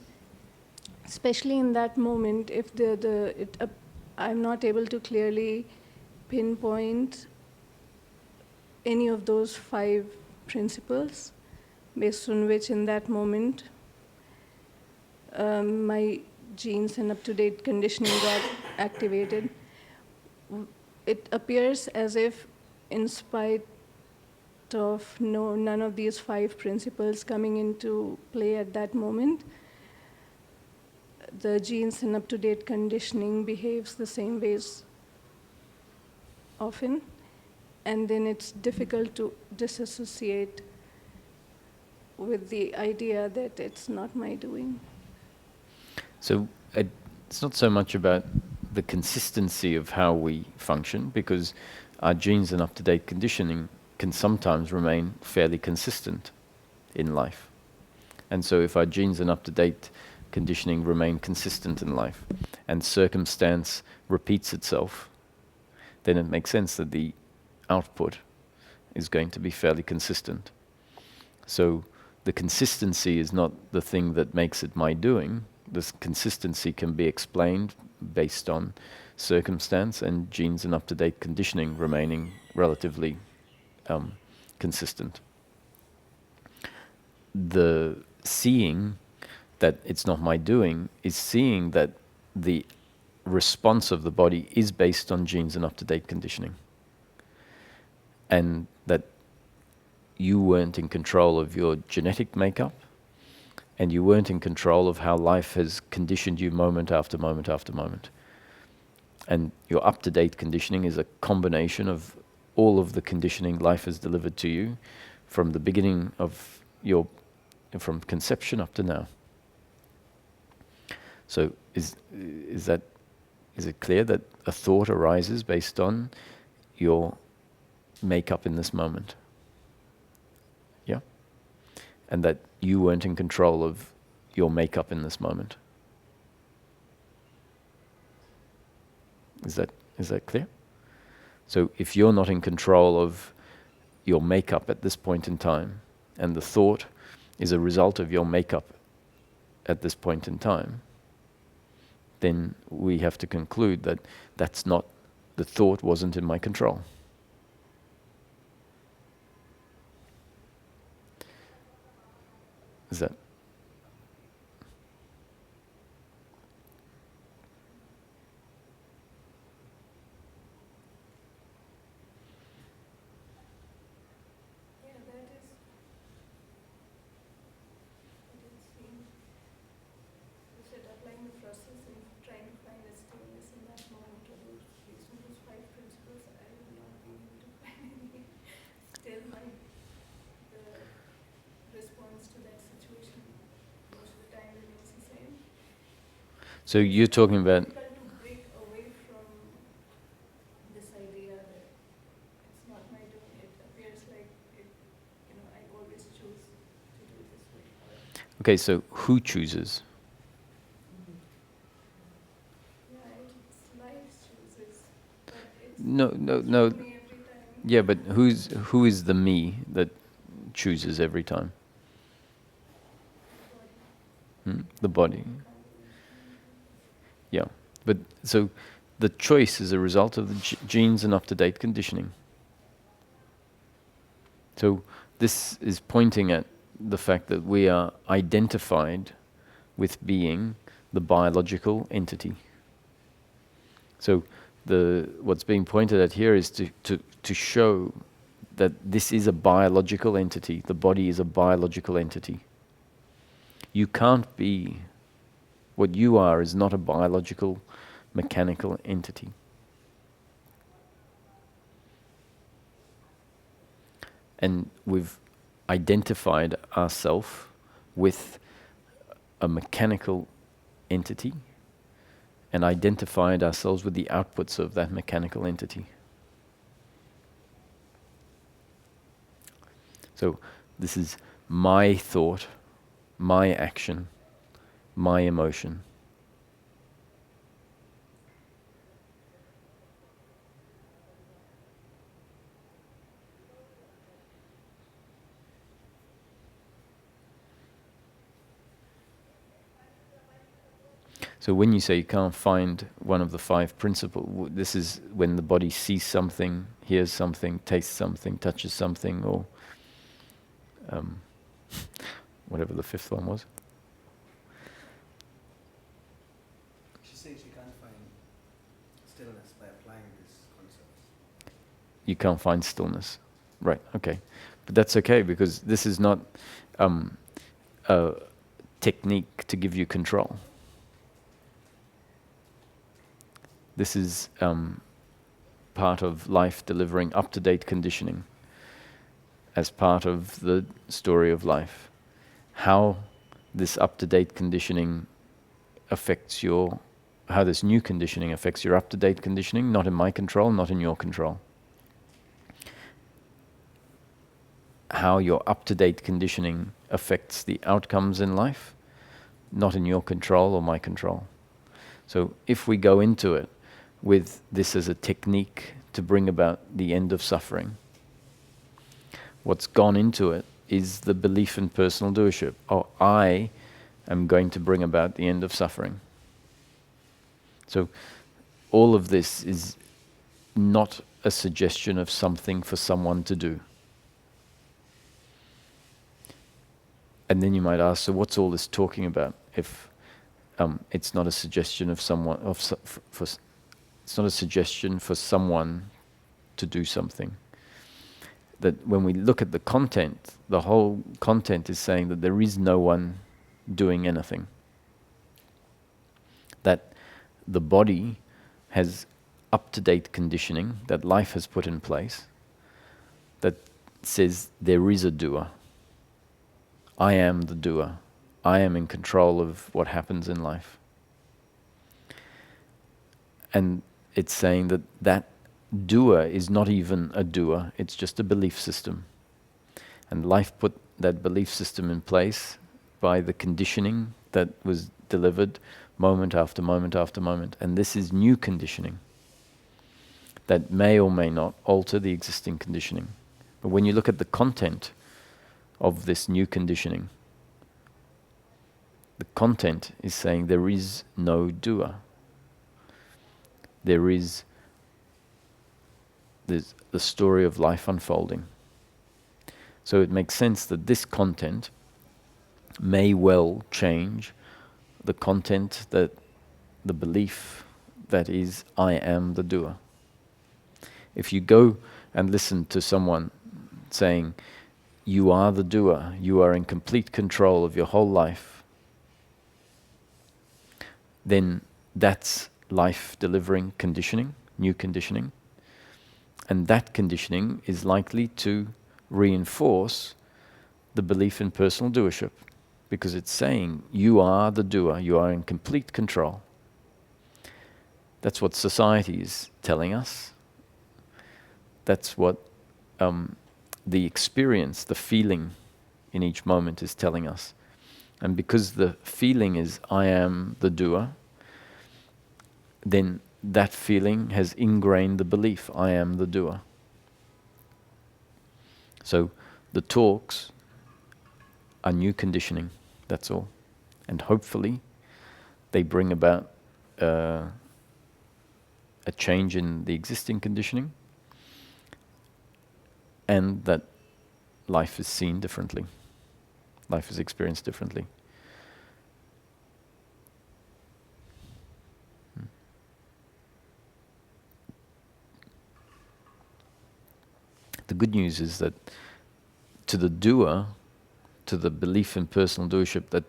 Especially in that moment, if I'm not able to clearly pinpoint any of those 5 principles based on which in that moment my genes and up-to-date conditioning got activated. It appears as if, in spite of none of these 5 principles coming into play at that moment, the genes and up-to-date conditioning behaves the same ways often, and then it's difficult to disassociate with the idea that it's not my doing. So it's not so much about the consistency of how we function, because our genes and up-to-date conditioning can sometimes remain fairly consistent in life. And so if our genes and up-to-date conditioning remain consistent in life, and circumstance repeats itself, then it makes sense that the output is going to be fairly consistent. So the consistency is not the thing that makes it my doing. This consistency can be explained based on circumstance and genes and up-to-date conditioning remaining relatively consistent. The seeing that it's not my doing is seeing that the response of the body is based on genes and up-to-date conditioning, and that you weren't in control of your genetic makeup, and you weren't in control of how life has conditioned you moment after moment after moment. And your up-to-date conditioning is a combination of all of the conditioning life has delivered to you from the beginning of from conception up to now. So is it clear that a thought arises based on your makeup in this moment? Yeah? And that you weren't in control of your makeup in this moment. Is that clear? So if you're not in control of your makeup at this point in time, and the thought is a result of your makeup at this point in time, then we have to conclude that the thought wasn't in my control. Is that? So you're talking about... difficult to break away from this idea that it's not my doing. It appears like it, I always choose to do it this way. Okay, so who chooses? Yeah, it's life chooses, but it's No. me every time. Yeah, but who is the me that chooses every time? The body. Yeah, but so the choice is a result of the genes and up-to-date conditioning. So this is pointing at the fact that we are identified with being the biological entity. So what's being pointed at here is to show that this is a biological entity. The body is a biological entity. You can't be... What you are is not a biological, mechanical entity. And we've identified ourselves with a mechanical entity and identified ourselves with the outputs of that mechanical entity. So this is my thought, my action, my emotion. So when you say you can't find one of the 5 principles, this is when the body sees something, hears something, tastes something, touches something, or whatever the 5th one was. She says you can't find stillness by applying these concepts. You can't find stillness. Right, okay. But that's okay, because this is not a technique to give you control. This is part of life delivering up-to-date conditioning as part of the story of life. How this up-to-date conditioning affects how this new conditioning affects your up-to-date conditioning, not in my control, not in your control. How your up-to-date conditioning affects the outcomes in life, not in your control or my control. So if we go into it with this as a technique to bring about the end of suffering, what's gone into it is the belief in personal doership. Oh, I am going to bring about the end of suffering. So all of this is not a suggestion of something for someone to do. And then you might ask, so what's all this talking about if it's not a suggestion of someone, it's not a suggestion for someone to do something? That when we look at the content, the whole content is saying that there is no one doing anything. That the body has up-to-date conditioning that life has put in place that says there is a doer. I am the doer. I am in control of what happens in life. And it's saying that that doer is not even a doer, it's just a belief system. And life put that belief system in place by the conditioning that was delivered moment after moment after moment. And this is new conditioning that may or may not alter the existing conditioning. But when you look at the content of this new conditioning, the content is saying there is no doer. There's the story of life unfolding. So it makes sense that this content may well change the content, that the belief that is, I am the doer. If you go and listen to someone saying, you are the doer, you are in complete control of your whole life, then that's life delivering conditioning, new conditioning. And that conditioning is likely to reinforce the belief in personal doership, because it's saying you are the doer, you are in complete control. That's what society is telling us. That's what the experience, the feeling in each moment is telling us. And because the feeling is I am the doer, then that feeling has ingrained the belief I am the doer. So the talks are new conditioning, that's all. And hopefully they bring about a change in the existing conditioning, and that life is seen differently. Life is experienced differently. The good news is that to the doer, to the belief in personal doership that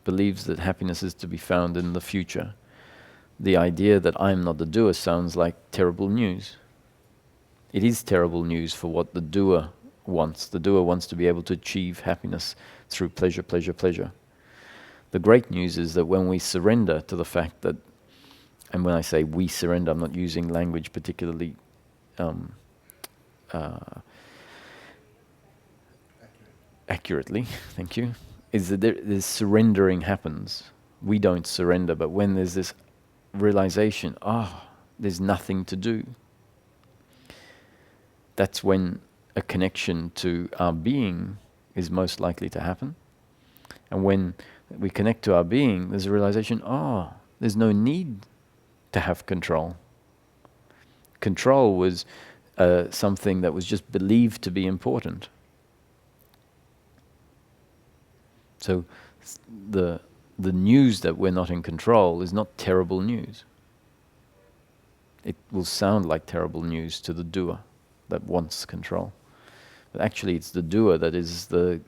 believes that happiness is to be found in the future, the idea that I'm not the doer sounds like terrible news. It is terrible news for what the doer wants. The doer wants to be able to achieve happiness through pleasure, pleasure, pleasure. The great news is that when we surrender to the fact that, and when I say we surrender, I'm not using language particularly accurately, thank you, is that there's surrendering happens. We don't surrender, but when there's this realization, there's nothing to do, that's when a connection to our being is most likely to happen. And when we connect to our being, there's a realization, there's no need to have control. Control was something that was just believed to be important. So the news that we're not in control is not terrible news. It will sound like terrible news to the doer that wants control. But actually it's the doer that is the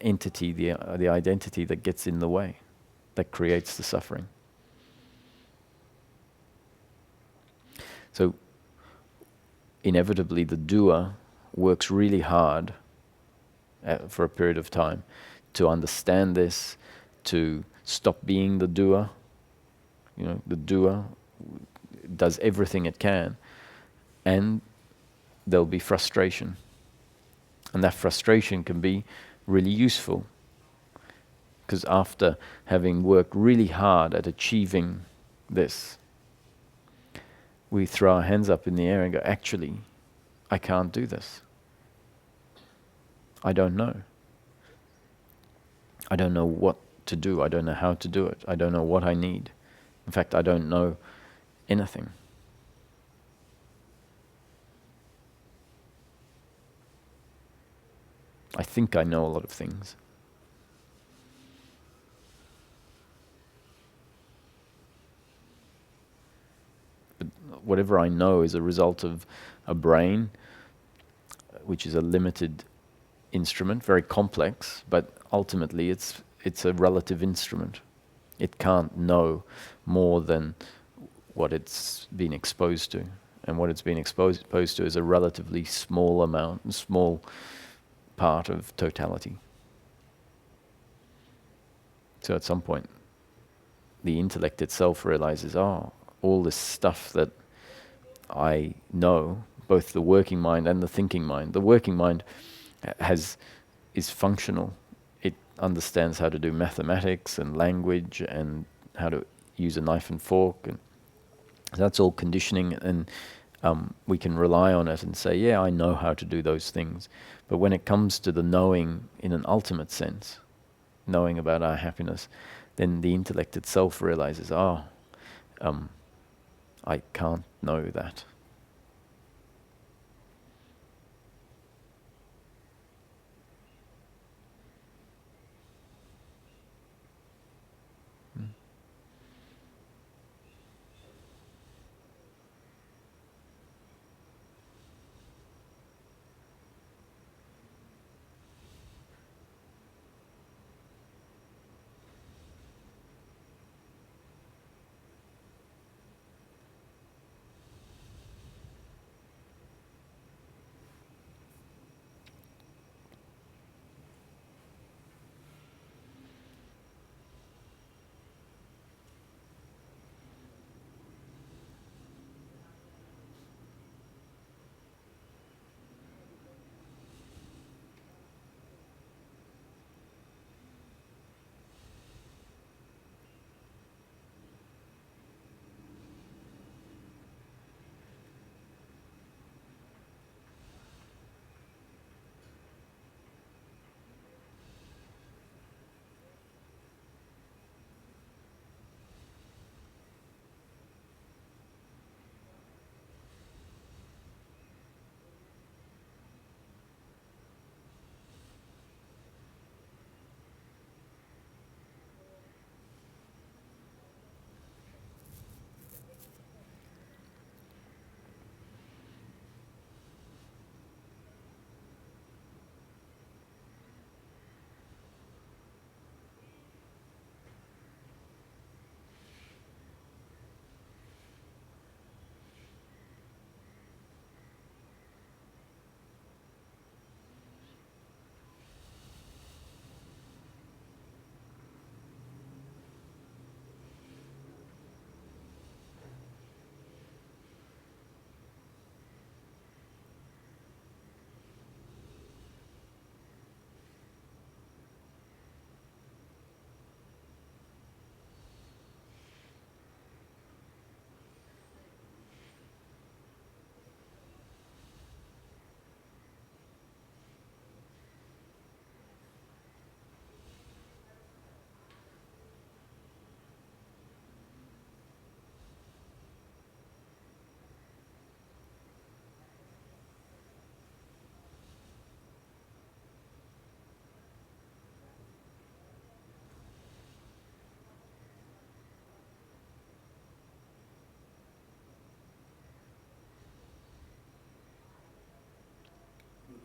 entity, the identity that gets in the way, that creates the suffering. So inevitably the doer works really hard for a period of time to understand this, to stop being the doer. You know, the doer does everything it can, and there'll be frustration. And that frustration can be really useful, because after having worked really hard at achieving this, we throw our hands up in the air and go, actually, I can't do this. I don't know. I don't know what to do. I don't know how to do it. I don't know what I need. In fact, I don't know anything. I think I know a lot of things. But whatever I know is a result of a brain, which is a limited instrument, very complex, but ultimately it's a relative instrument. It can't know more than what it's been exposed to. And what it's been exposed to is a relatively small amount, small part of totality. So at some point, the intellect itself realizes, all this stuff that I know, both the working mind and the thinking mind. The working mind is functional. It understands how to do mathematics and language and how to use a knife and fork, and that's all conditioning, and we can rely on it and say, yeah, I know how to do those things. But when it comes to the knowing in an ultimate sense, knowing about our happiness, then the intellect itself realizes, I can't know that.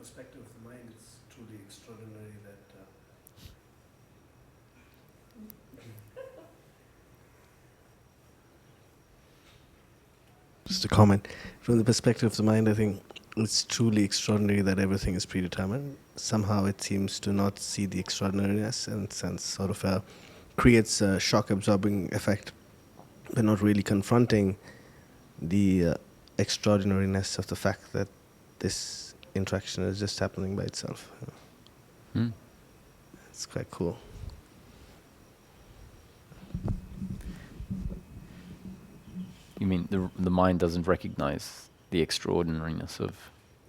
perspective of the mind, it's truly extraordinary that just a comment. From the perspective of the mind, I think it's truly extraordinary that everything is predetermined. Somehow it seems to not see the extraordinariness and sense sort of creates a shock absorbing effect, but not really confronting the extraordinariness of the fact that this interaction is just happening by itself. Hmm. It's quite cool. You mean the mind doesn't recognize the extraordinariness of...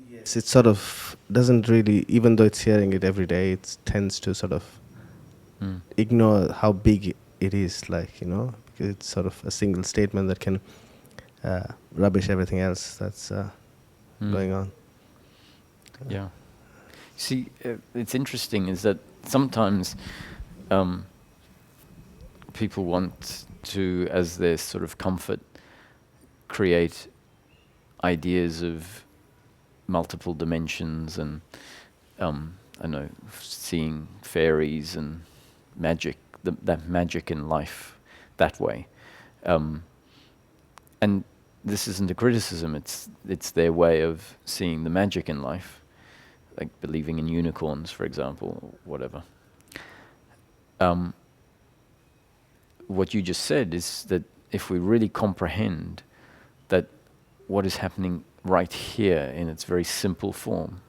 Yes, it sort of doesn't really, even though it's hearing it every day, it tends to sort of ignore how big it is, like, you know, because it's sort of a single statement that can rubbish everything else that's going on. Yeah. See, it's interesting is that sometimes people want to, as their sort of comfort, create ideas of multiple dimensions and, I know, seeing fairies and magic, that magic in life that way. And this isn't a criticism, it's their way of seeing the magic in life, like believing in unicorns, for example, or whatever. What you just said is that if we really comprehend that what is happening right here in its very simple form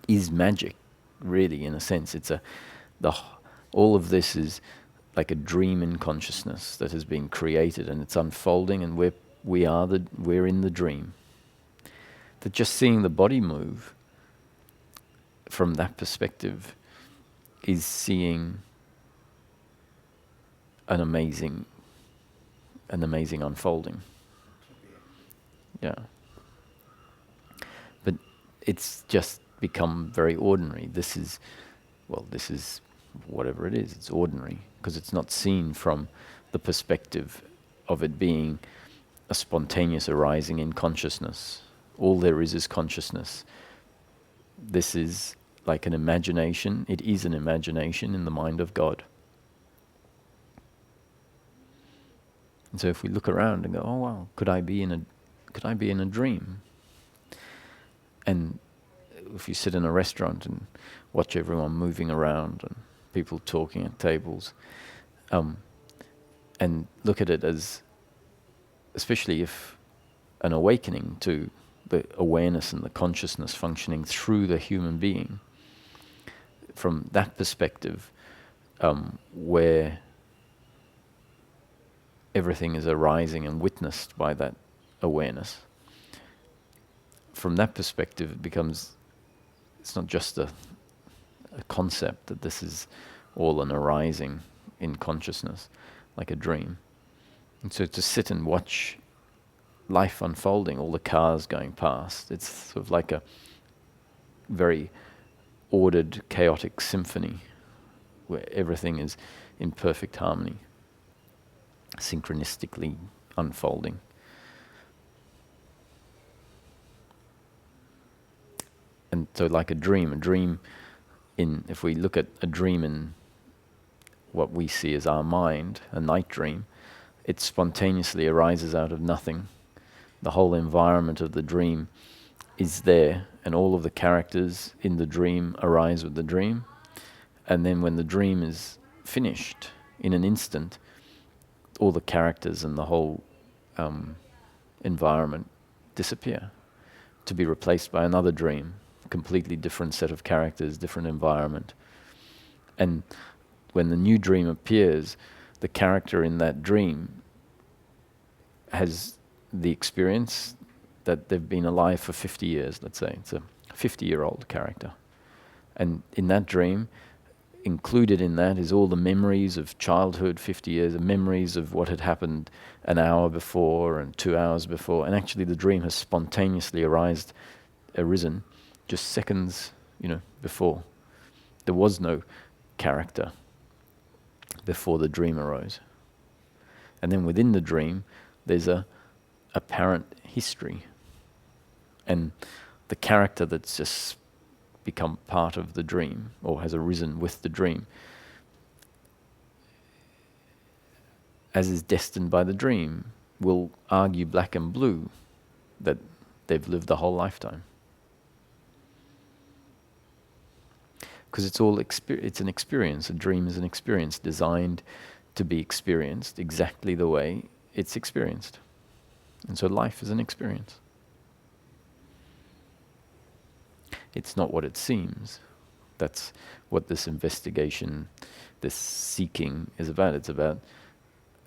is magic, really, in a sense. It's all of this is like a dream in consciousness that has been created and it's unfolding, and we're in the dream. That just seeing the body move from that perspective is seeing an amazing unfolding. Yeah. But it's just become very ordinary. This is whatever it is, it's ordinary, because it's not seen from the perspective of it being a spontaneous arising in consciousness. All there is consciousness. This is like an imagination. It is an imagination in the mind of God. And so if we look around and go, oh wow, could I be in a dream? And if you sit in a restaurant and watch everyone moving around and people talking at tables, and look at it as, especially if an awakening to the awareness and the consciousness functioning through the human being, from that perspective, where everything is arising and witnessed by that awareness. From that perspective, it becomes, it's not just a concept that this is all an arising in consciousness, like a dream. And so to sit and watch life unfolding, all the cars going past, it's sort of like a very ordered, chaotic symphony where everything is in perfect harmony, synchronistically unfolding. And so like a dream if we look at a dream in what we see as our mind, a night dream, it spontaneously arises out of nothing. The whole environment of the dream is there, and all of the characters in the dream arise with the dream. And then when the dream is finished, in an instant, all the characters and the whole environment disappear, to be replaced by another dream, completely different set of characters, different environment. And when the new dream appears, the character in that dream has the experience that they've been alive for 50 years, let's say. It's a 50-year-old character. And in that dream, included in that is all the memories of childhood, 50 years, of memories of what had happened an hour before and 2 hours before. And actually the dream has spontaneously arisen just seconds, before. There was no character before the dream arose. And then within the dream, there's a apparent history. And the character that's just become part of the dream or has arisen with the dream, as is destined by the dream, will argue black and blue that they've lived the whole lifetime. Because it's all it's an experience. A dream is an experience designed to be experienced exactly the way it's experienced. And so life is an experience. It's not what it seems. That's what this investigation, this seeking is about. It's about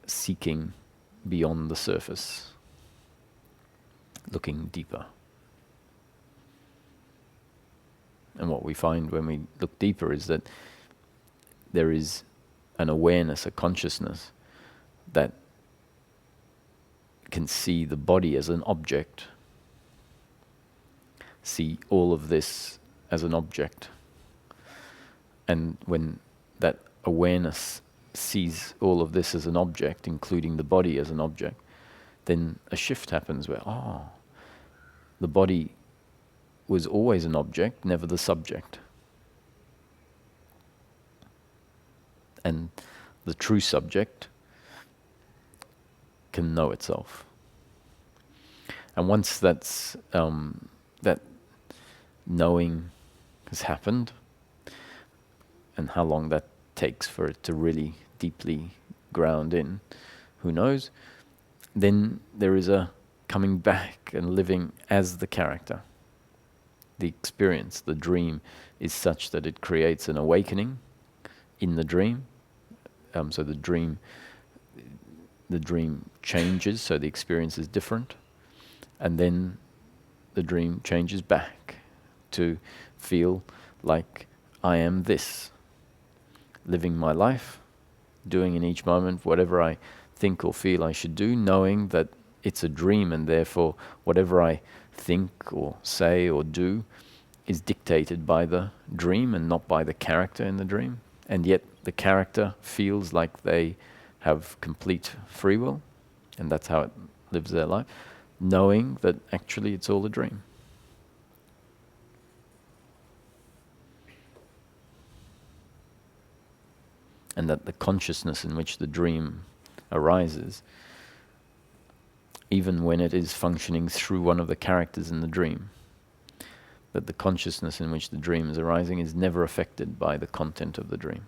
seeking beyond the surface, looking deeper. And what we find when we look deeper is that there is an awareness, a consciousness that can see the body as an object, see all of this as an object. And when that awareness sees all of this as an object, including the body as an object, then a shift happens where, the body was always an object, never the subject. And the true subject can know itself. And once that's that knowing has happened, and how long that takes for it to really deeply ground in, who knows, then there is a coming back and living as the character. The experience, the dream, is such that it creates an awakening in the dream. So the dream changes, so the experience is different. And then the dream changes back to feel like I am this, living my life, doing in each moment whatever I think or feel I should do, knowing that it's a dream and therefore whatever I think or say or do is dictated by the dream and not by the character in the dream. And yet the character feels like they have complete free will, and that's how it lives their life, knowing that actually it's all a dream. And that the consciousness in which the dream arises, even when it is functioning through one of the characters in the dream, that the consciousness in which the dream is arising is never affected by the content of the dream.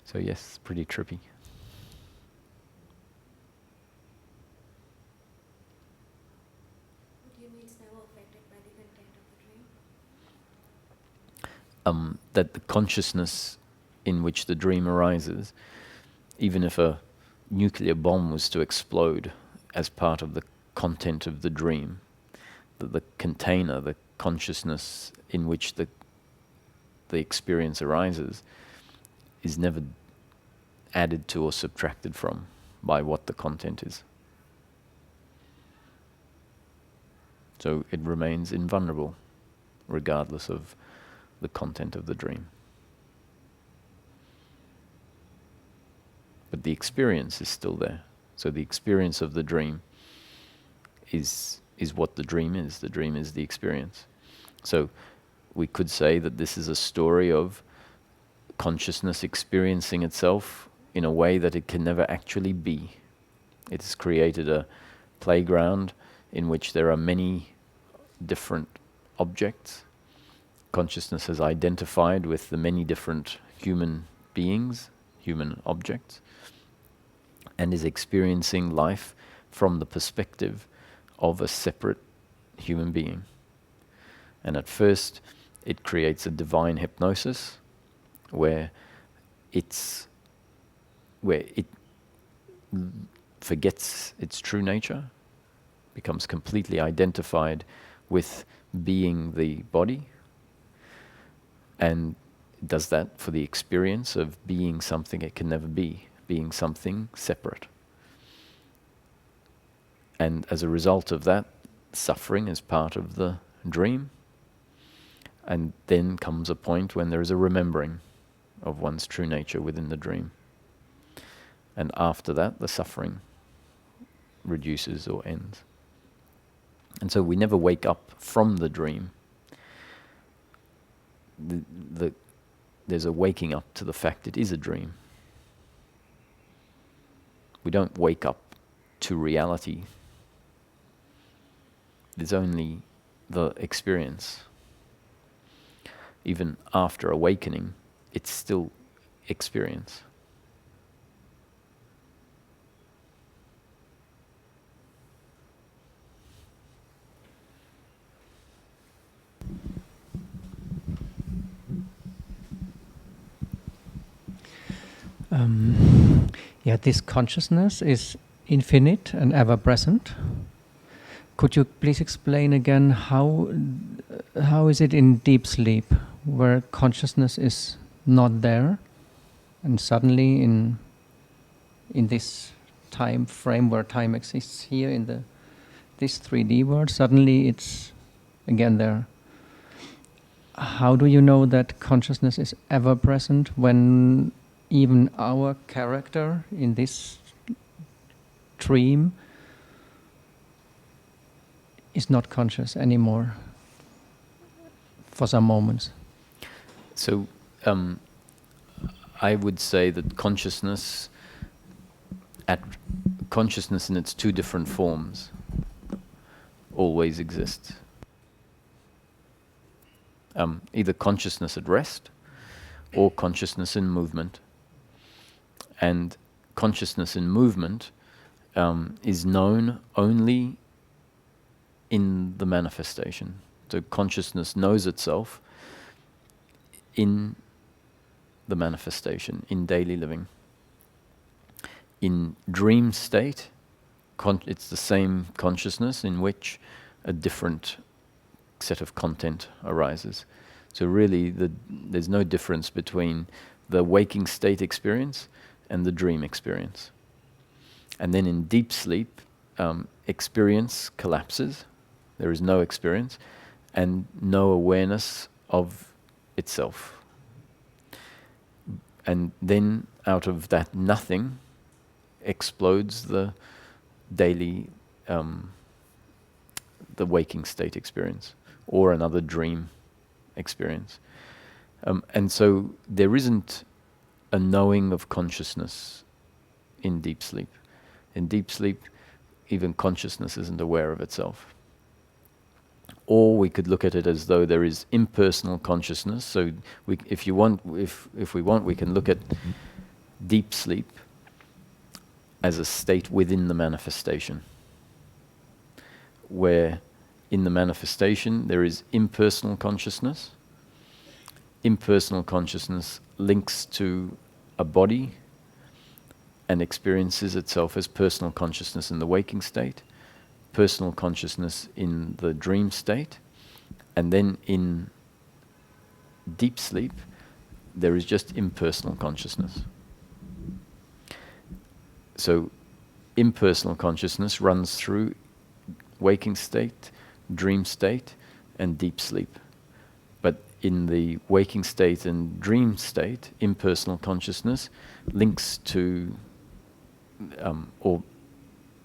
So yes, pretty trippy. What do you mean it's never affected by the content of the dream? That the consciousness in which the dream arises, even if a nuclear bomb was to explode as part of the content of the dream, that the container, the consciousness in which the experience arises, is never added to or subtracted from by what the content is. So it remains invulnerable regardless of the content of the dream. But the experience is still there. So the experience of the dream is what the dream is. The dream is the experience. So we could say that this is a story of consciousness experiencing itself in a way that it can never actually be. It has created a playground in which there are many different objects. Consciousness has identified with the many different human beings, human objects, and is experiencing life from the perspective of a separate human being. And at first, it creates a divine hypnosis where it forgets its true nature, becomes completely identified with being the body, and does that for the experience of being something it can never be, being something separate. And as a result of that, suffering is part of the dream. And then comes a point when there is a remembering of one's true nature within the dream. And after that, the suffering reduces or ends. And so we never wake up from the dream. There's a waking up to the fact it is a dream. We don't wake up to reality. There's only the experience. Even after awakening, it's still experience. This consciousness is infinite and ever present. Could you please explain again how is it in deep sleep, where consciousness is not there, and suddenly in this time frame where time exists here in this 3D world, suddenly it's again there? How do you know that consciousness is ever present when even our character in this dream is not conscious anymore for some moments? So I would say that consciousness in its two different forms always exists. Either consciousness at rest or consciousness in movement. And consciousness in movement is known only in the manifestation. So consciousness knows itself in the manifestation, in daily living. In dream state, it's the same consciousness in which a different set of content arises. So really, there's no difference between the waking state experience and the dream experience. And then in deep sleep, experience collapses. There is no experience and no awareness of itself. And then out of that nothing explodes the daily, the waking state experience or another dream experience. And so there isn't a knowing of consciousness in deep sleep. In deep sleep, even consciousness isn't aware of itself. Or we could look at it as though there is impersonal consciousness. So if we want, we can look at deep sleep as a state within the manifestation, where in the manifestation there is impersonal consciousness. Impersonal consciousness links to a body and experiences itself as personal consciousness in the waking state, personal consciousness in the dream state, and then in deep sleep there is just impersonal consciousness. So impersonal consciousness runs through waking state, dream state, and deep sleep. But in the waking state and dream state, impersonal consciousness links to or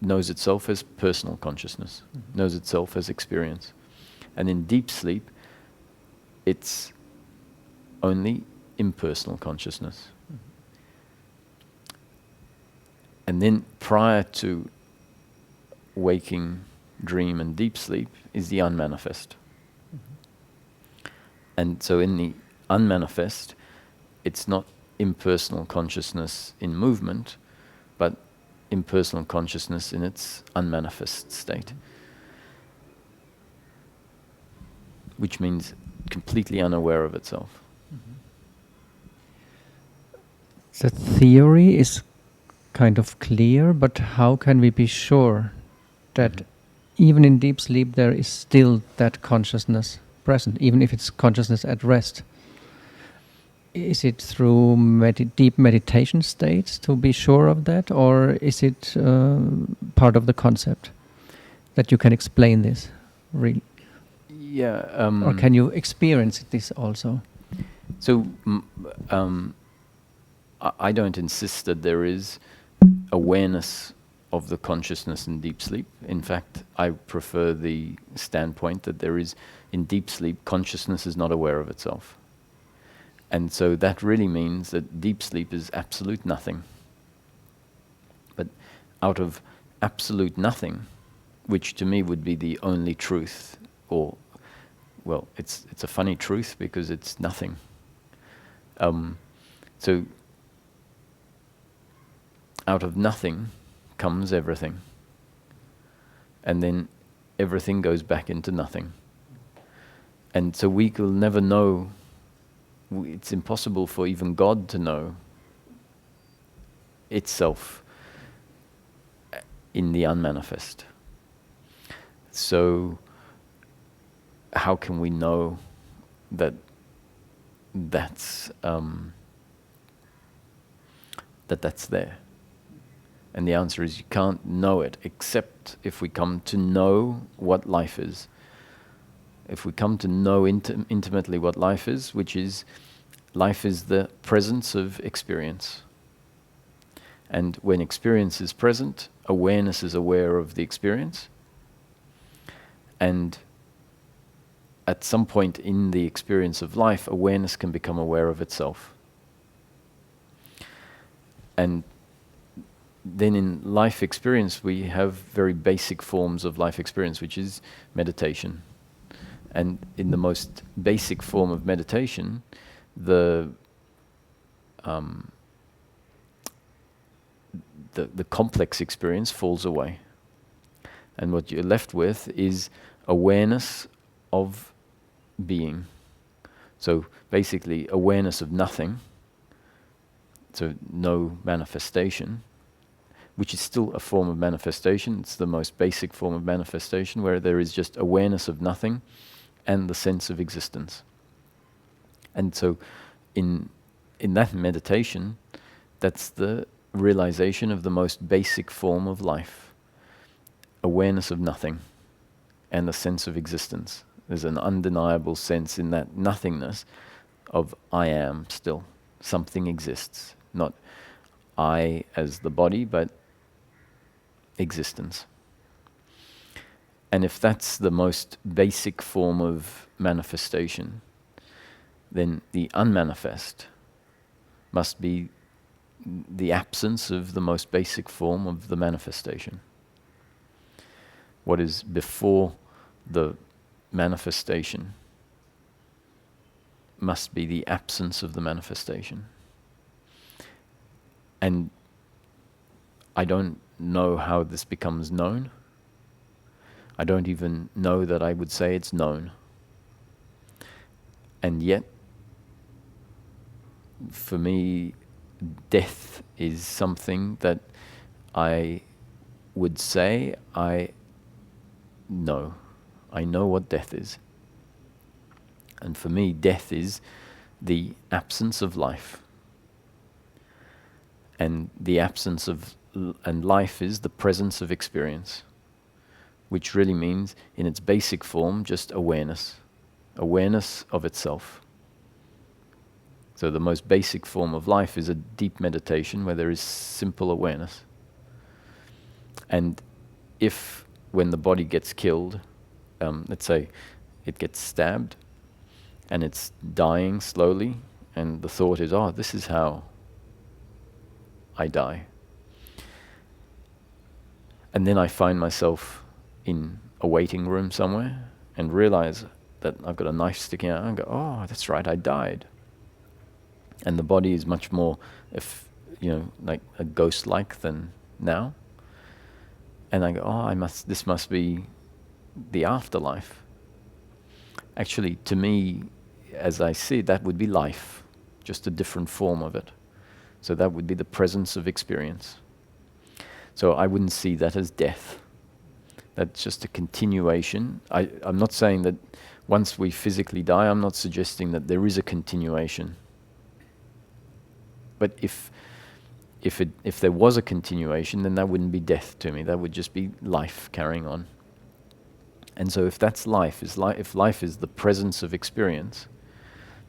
knows itself as personal consciousness, knows itself as experience. And in deep sleep, it's only impersonal consciousness. And then prior to waking, dream, and deep sleep is the unmanifest. And so in the unmanifest, it's not impersonal consciousness in movement, but impersonal consciousness in its unmanifest state. Which means completely unaware of itself. The theory is kind of clear, but how can we be sure that even in deep sleep there is still that consciousness present, even if it's consciousness at rest? Is it through deep meditation states to be sure of that, or is it part of the concept that you can explain this, really? Yeah. Or can you experience this also? So I don't insist that there is awareness of the consciousness in deep sleep. In fact, I prefer the standpoint that there is, in deep sleep, consciousness is not aware of itself. And so that really means that deep sleep is absolute nothing. But out of absolute nothing, which to me would be the only truth, or, well, it's a funny truth because it's nothing. So out of nothing comes everything. And then everything goes back into nothing. And so we will never know, it's impossible for even God to know itself in the unmanifest. So how can we know that that's there? And the answer is you can't know it except if we come to know what life is. If we come to know intimately what life is, which is, life is the presence of experience. And when experience is present, awareness is aware of the experience. And at some point in the experience of life, awareness can become aware of itself. And then in life experience, we have very basic forms of life experience, which is meditation. And in the most basic form of meditation, the complex experience falls away. And what you're left with is awareness of being. So basically awareness of nothing, so no manifestation, which is still a form of manifestation. It's the most basic form of manifestation, where there is just awareness of nothing and the sense of existence. And so in that meditation, that's the realization of the most basic form of life. Awareness of nothing and the sense of existence. There's an undeniable sense in that nothingness of I am still. Something exists. Not I as the body, but existence. And if that's the most basic form of manifestation, then the unmanifest must be the absence of the most basic form of the manifestation. What is before the manifestation must be the absence of the manifestation. And I don't know how this becomes known. I don't even know that I would say it's known. And yet, for me, death is something that I would say I know. I know what death is. And for me, death is the absence of life. And the absence of and life is the presence of experience, which really means, in its basic form, just awareness. Awareness of itself. So the most basic form of life is a deep meditation where there is simple awareness. And if, when the body gets killed, let's say it gets stabbed and it's dying slowly, and the thought is, oh, this is how I die. And then I find myself in a waiting room somewhere and realize that I've got a knife sticking out, and I go, oh, that's right, I died. And the body is much more, like a ghost-like than now. And I go, oh, this must be the afterlife. Actually, to me, as I see it, that would be life, just a different form of it. So that would be the presence of experience. So I wouldn't see that as death. That's just a continuation. I'm not saying that once we physically die, I'm not suggesting that there is a continuation. But if there was a continuation, then that wouldn't be death to me. That would just be life carrying on. And so if that's life, if life is the presence of experience,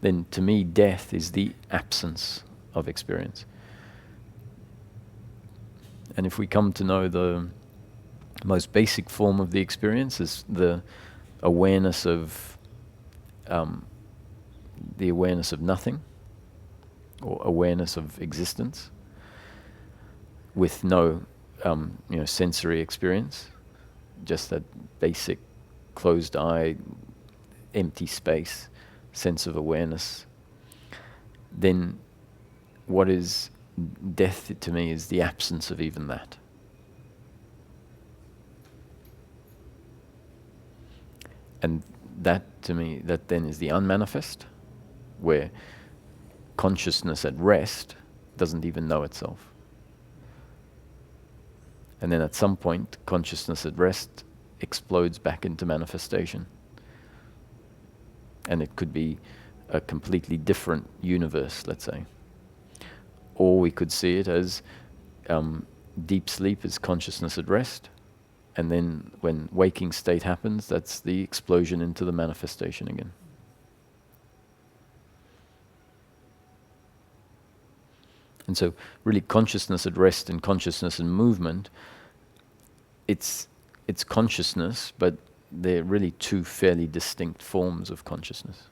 then to me death is the absence of experience. And if we come to know the most basic form of the experience is the awareness of nothing, or awareness of existence, with no sensory experience, just that basic closed eye, empty space, sense of awareness, then what is death to me is the absence of even that. And that to me, that then is the unmanifest, where consciousness at rest doesn't even know itself. And then at some point, consciousness at rest explodes back into manifestation. And it could be a completely different universe, let's say. Or we could see it as deep sleep is consciousness at rest. And then when waking state happens, that's the explosion into the manifestation again. And so really consciousness at rest and consciousness in movement, it's consciousness, but they're really two fairly distinct forms of consciousness.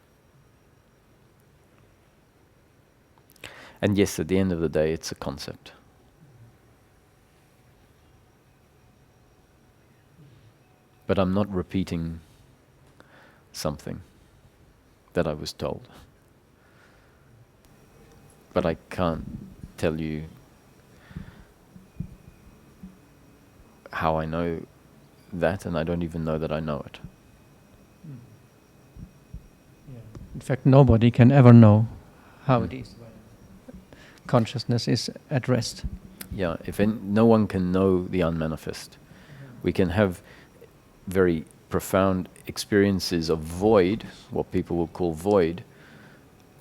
And yes, at the end of the day, it's a concept. But I'm not repeating something that I was told. But I can't tell you how I know that, and I don't even know that I know it. In fact, nobody can ever know how it is when consciousness is at rest. Yeah, no one can know the unmanifest. We can have very profound experiences of void, what people will call void,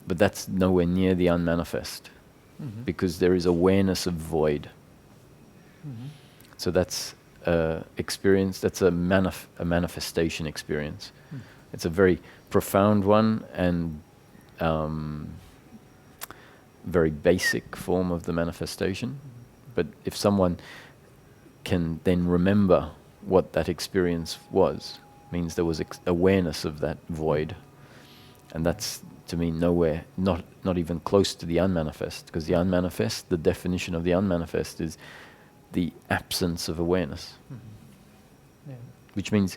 but that's nowhere near the unmanifest, because there is awareness of void. So that's experience, that's a manifestation experience. It's a very profound one and very basic form of the manifestation. But if someone can then remember what that experience was, means there was awareness of that void, and that's to me nowhere, not even close to the unmanifest, because the unmanifest, the definition of the unmanifest is the absence of awareness. Yeah. Which means,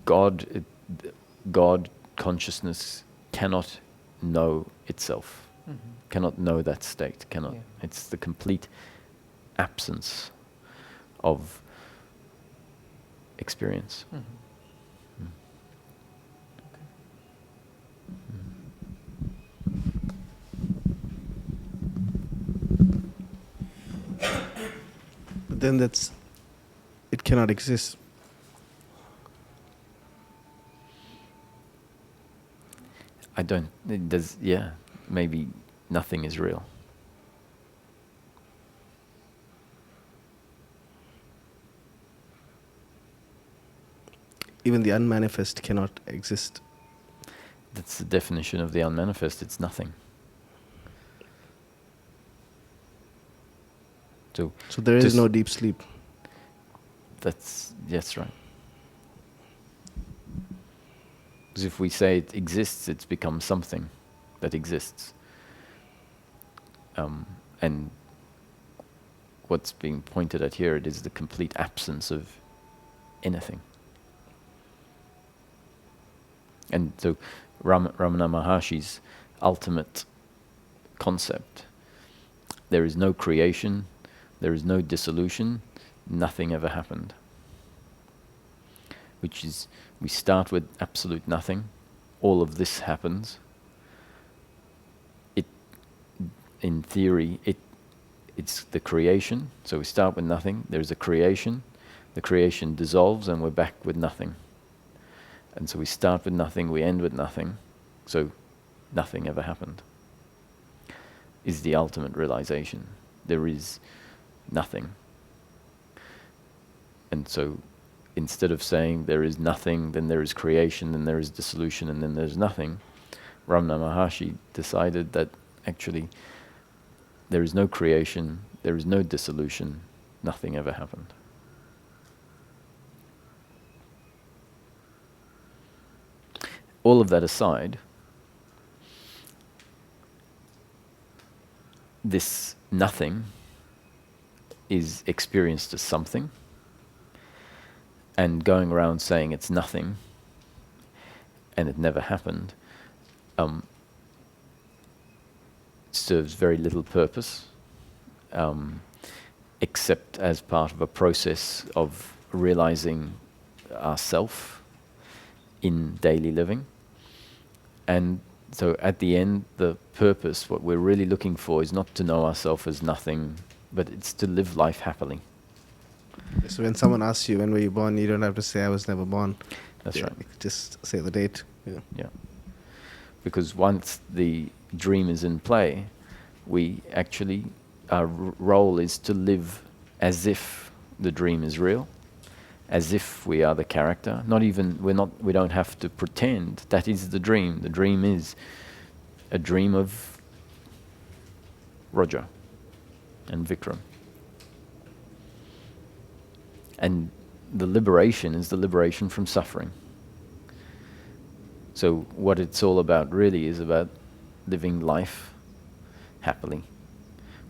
God consciousness cannot know itself, cannot know that state, cannot. Yeah. It's the complete absence of experience. But then it cannot exist. Maybe nothing is real. Even the unmanifest cannot exist. That's the definition of the unmanifest, it's nothing. So there is no deep sleep. That's right. Because if we say it exists, it's become something that exists. And what's being pointed at here, it is the complete absence of anything. And so Ramana Maharshi's ultimate concept, there is no creation, there is no dissolution, nothing ever happened. Which is, we start with absolute nothing, all of this happens. In theory, it's the creation, so we start with nothing, there's a creation, the creation dissolves and we're back with nothing. And so we start with nothing, we end with nothing, so nothing ever happened. Is the ultimate realization. There is nothing. And so instead of saying there is nothing, then there is creation, then there is dissolution, and then there's nothing, Ramana Maharshi decided that actually there is no creation, there is no dissolution, nothing ever happened. All of that aside, this nothing is experienced as something, and going around saying it's nothing and it never happened serves very little purpose, except as part of a process of realizing ourself in daily living. And so at the end, the purpose, what we're really looking for, is not to know ourselves as nothing, but it's to live life happily. So when someone asks you, when were you born, you don't have to say, I was never born. That's right. You could just say the date. Yeah. Because once the dream is in play, we actually, our role is to live as if the dream is real, as if we are the character. We don't have to pretend that is the dream. The dream is a dream of Roger and Vikram. And the liberation is the liberation from suffering. So what it's all about really is about living life happily,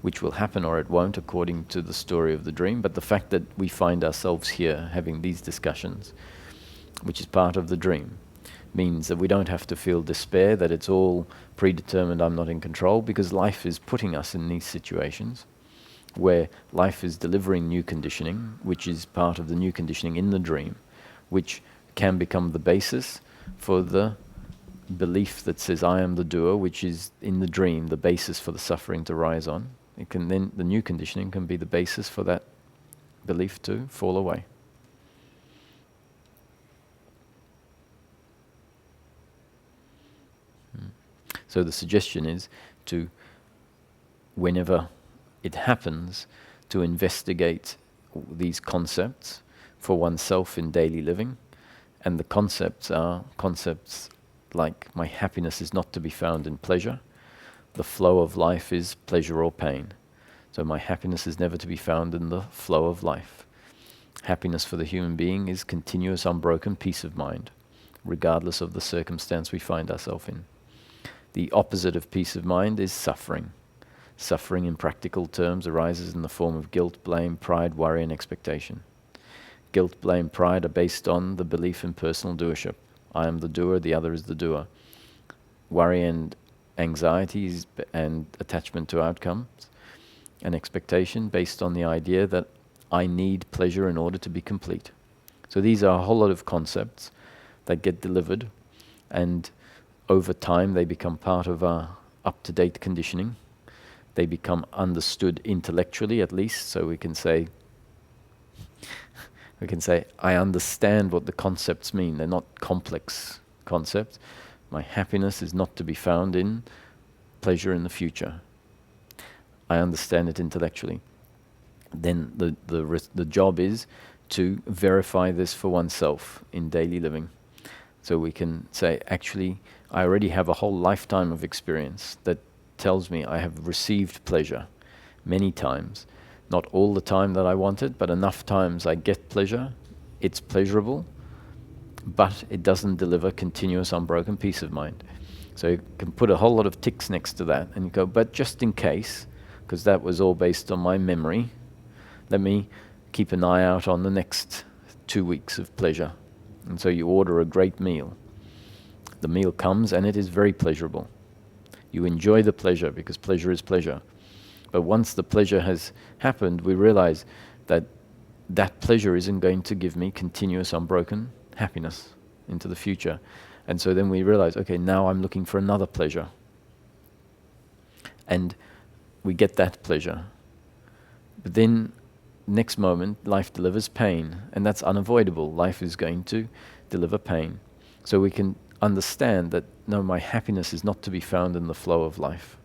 which will happen or it won't according to the story of the dream. But the fact that we find ourselves here having these discussions, which is part of the dream, means that we don't have to feel despair, that it's all predetermined, I'm not in control, because life is putting us in these situations where life is delivering new conditioning, which is part of the new conditioning in the dream, which can become the basis for the belief that says I am the doer, which is in the dream the basis for the suffering to rise on. It can then, the new conditioning can be the basis for that belief to fall away. So the suggestion is to, whenever it happens, to investigate these concepts for oneself in daily living. And the concepts are concepts like my happiness is not to be found in pleasure. The flow of life is pleasure or pain. So my happiness is never to be found in the flow of life. Happiness for the human being is continuous, unbroken peace of mind, regardless of the circumstance we find ourselves in. The opposite of peace of mind is suffering. Suffering in practical terms arises in the form of guilt, blame, pride, worry, and expectation. Guilt, blame, pride are based on the belief in personal doership. I am the doer, the other is the doer. Worry and anxieties and attachment to outcomes and expectation based on the idea that I need pleasure in order to be complete. So these are a whole lot of concepts that get delivered, and over time they become part of our up-to-date conditioning. They become understood intellectually, at least, so we can say, I understand what the concepts mean. They're not complex concepts. My happiness is not to be found in pleasure in the future. I understand it intellectually. Then the job is to verify this for oneself in daily living. So we can say, actually, I already have a whole lifetime of experience that tells me I have received pleasure many times. Not all the time that I want it, but enough times I get pleasure. It's pleasurable, but it doesn't deliver continuous, unbroken peace of mind. So you can put a whole lot of ticks next to that and you go, but just in case, because that was all based on my memory, let me keep an eye out on the next 2 weeks of pleasure. And so you order a great meal. The meal comes and it is very pleasurable. You enjoy the pleasure because pleasure is pleasure. But once the pleasure has happened, we realize that that pleasure isn't going to give me continuous, unbroken happiness into the future. And so then we realize, okay, now I'm looking for another pleasure. And we get that pleasure. But then, next moment, life delivers pain. And that's unavoidable. Life is going to deliver pain. So we can understand that, no, my happiness is not to be found in the flow of life.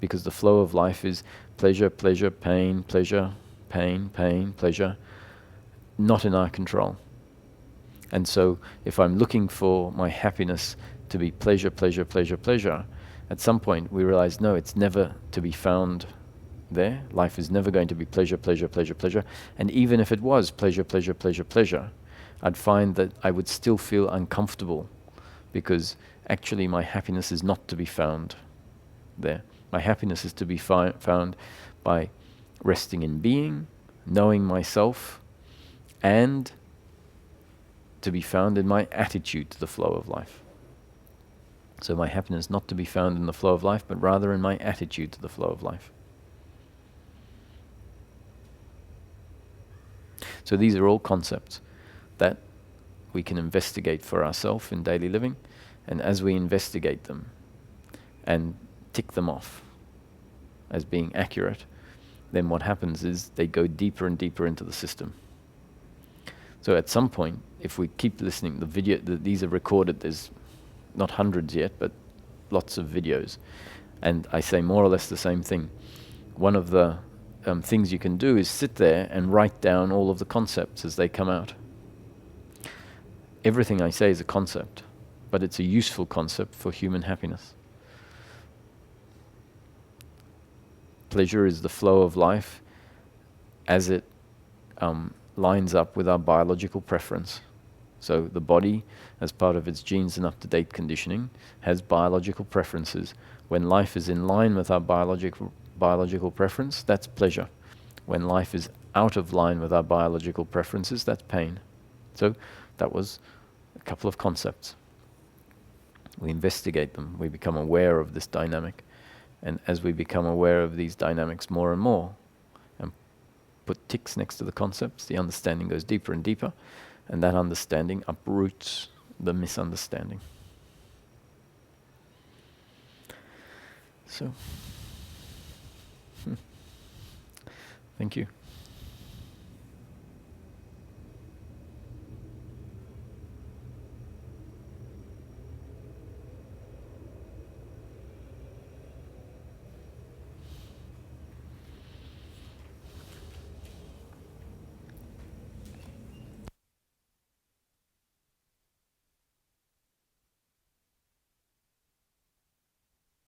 Because the flow of life is pleasure, pleasure, pain, pleasure, pain, pain, pleasure, not in our control. And so if I'm looking for my happiness to be pleasure, pleasure, pleasure, pleasure, at some point we realize, no, it's never to be found there. Life is never going to be pleasure, pleasure, pleasure, pleasure. And even if it was pleasure, pleasure, pleasure, pleasure, I'd find that I would still feel uncomfortable, because actually my happiness is not to be found there. My happiness is to be found by resting in being, knowing myself, and to be found in my attitude to the flow of life. So my happiness not to be found in the flow of life, but rather in my attitude to the flow of life. So these are all concepts that we can investigate for ourselves in daily living, and as we investigate them and tick them off as being accurate, then what happens is they go deeper and deeper into the system. So at some point, if we keep listening, these are recorded, there's not hundreds yet, but lots of videos, and I say more or less the same thing. One of the things you can do is sit there and write down all of the concepts as they come out. Everything I say is a concept, but it's a useful concept for human happiness. Pleasure is the flow of life as it lines up with our biological preference. So the body, as part of its genes and up-to-date conditioning, has biological preferences. When life is in line with our biological preference, that's pleasure. When life is out of line with our biological preferences, that's pain. So that was a couple of concepts. We investigate them, we become aware of this dynamic. And as we become aware of these dynamics more and more, and put ticks next to the concepts, the understanding goes deeper and deeper, and that understanding uproots the misunderstanding. So, thank you.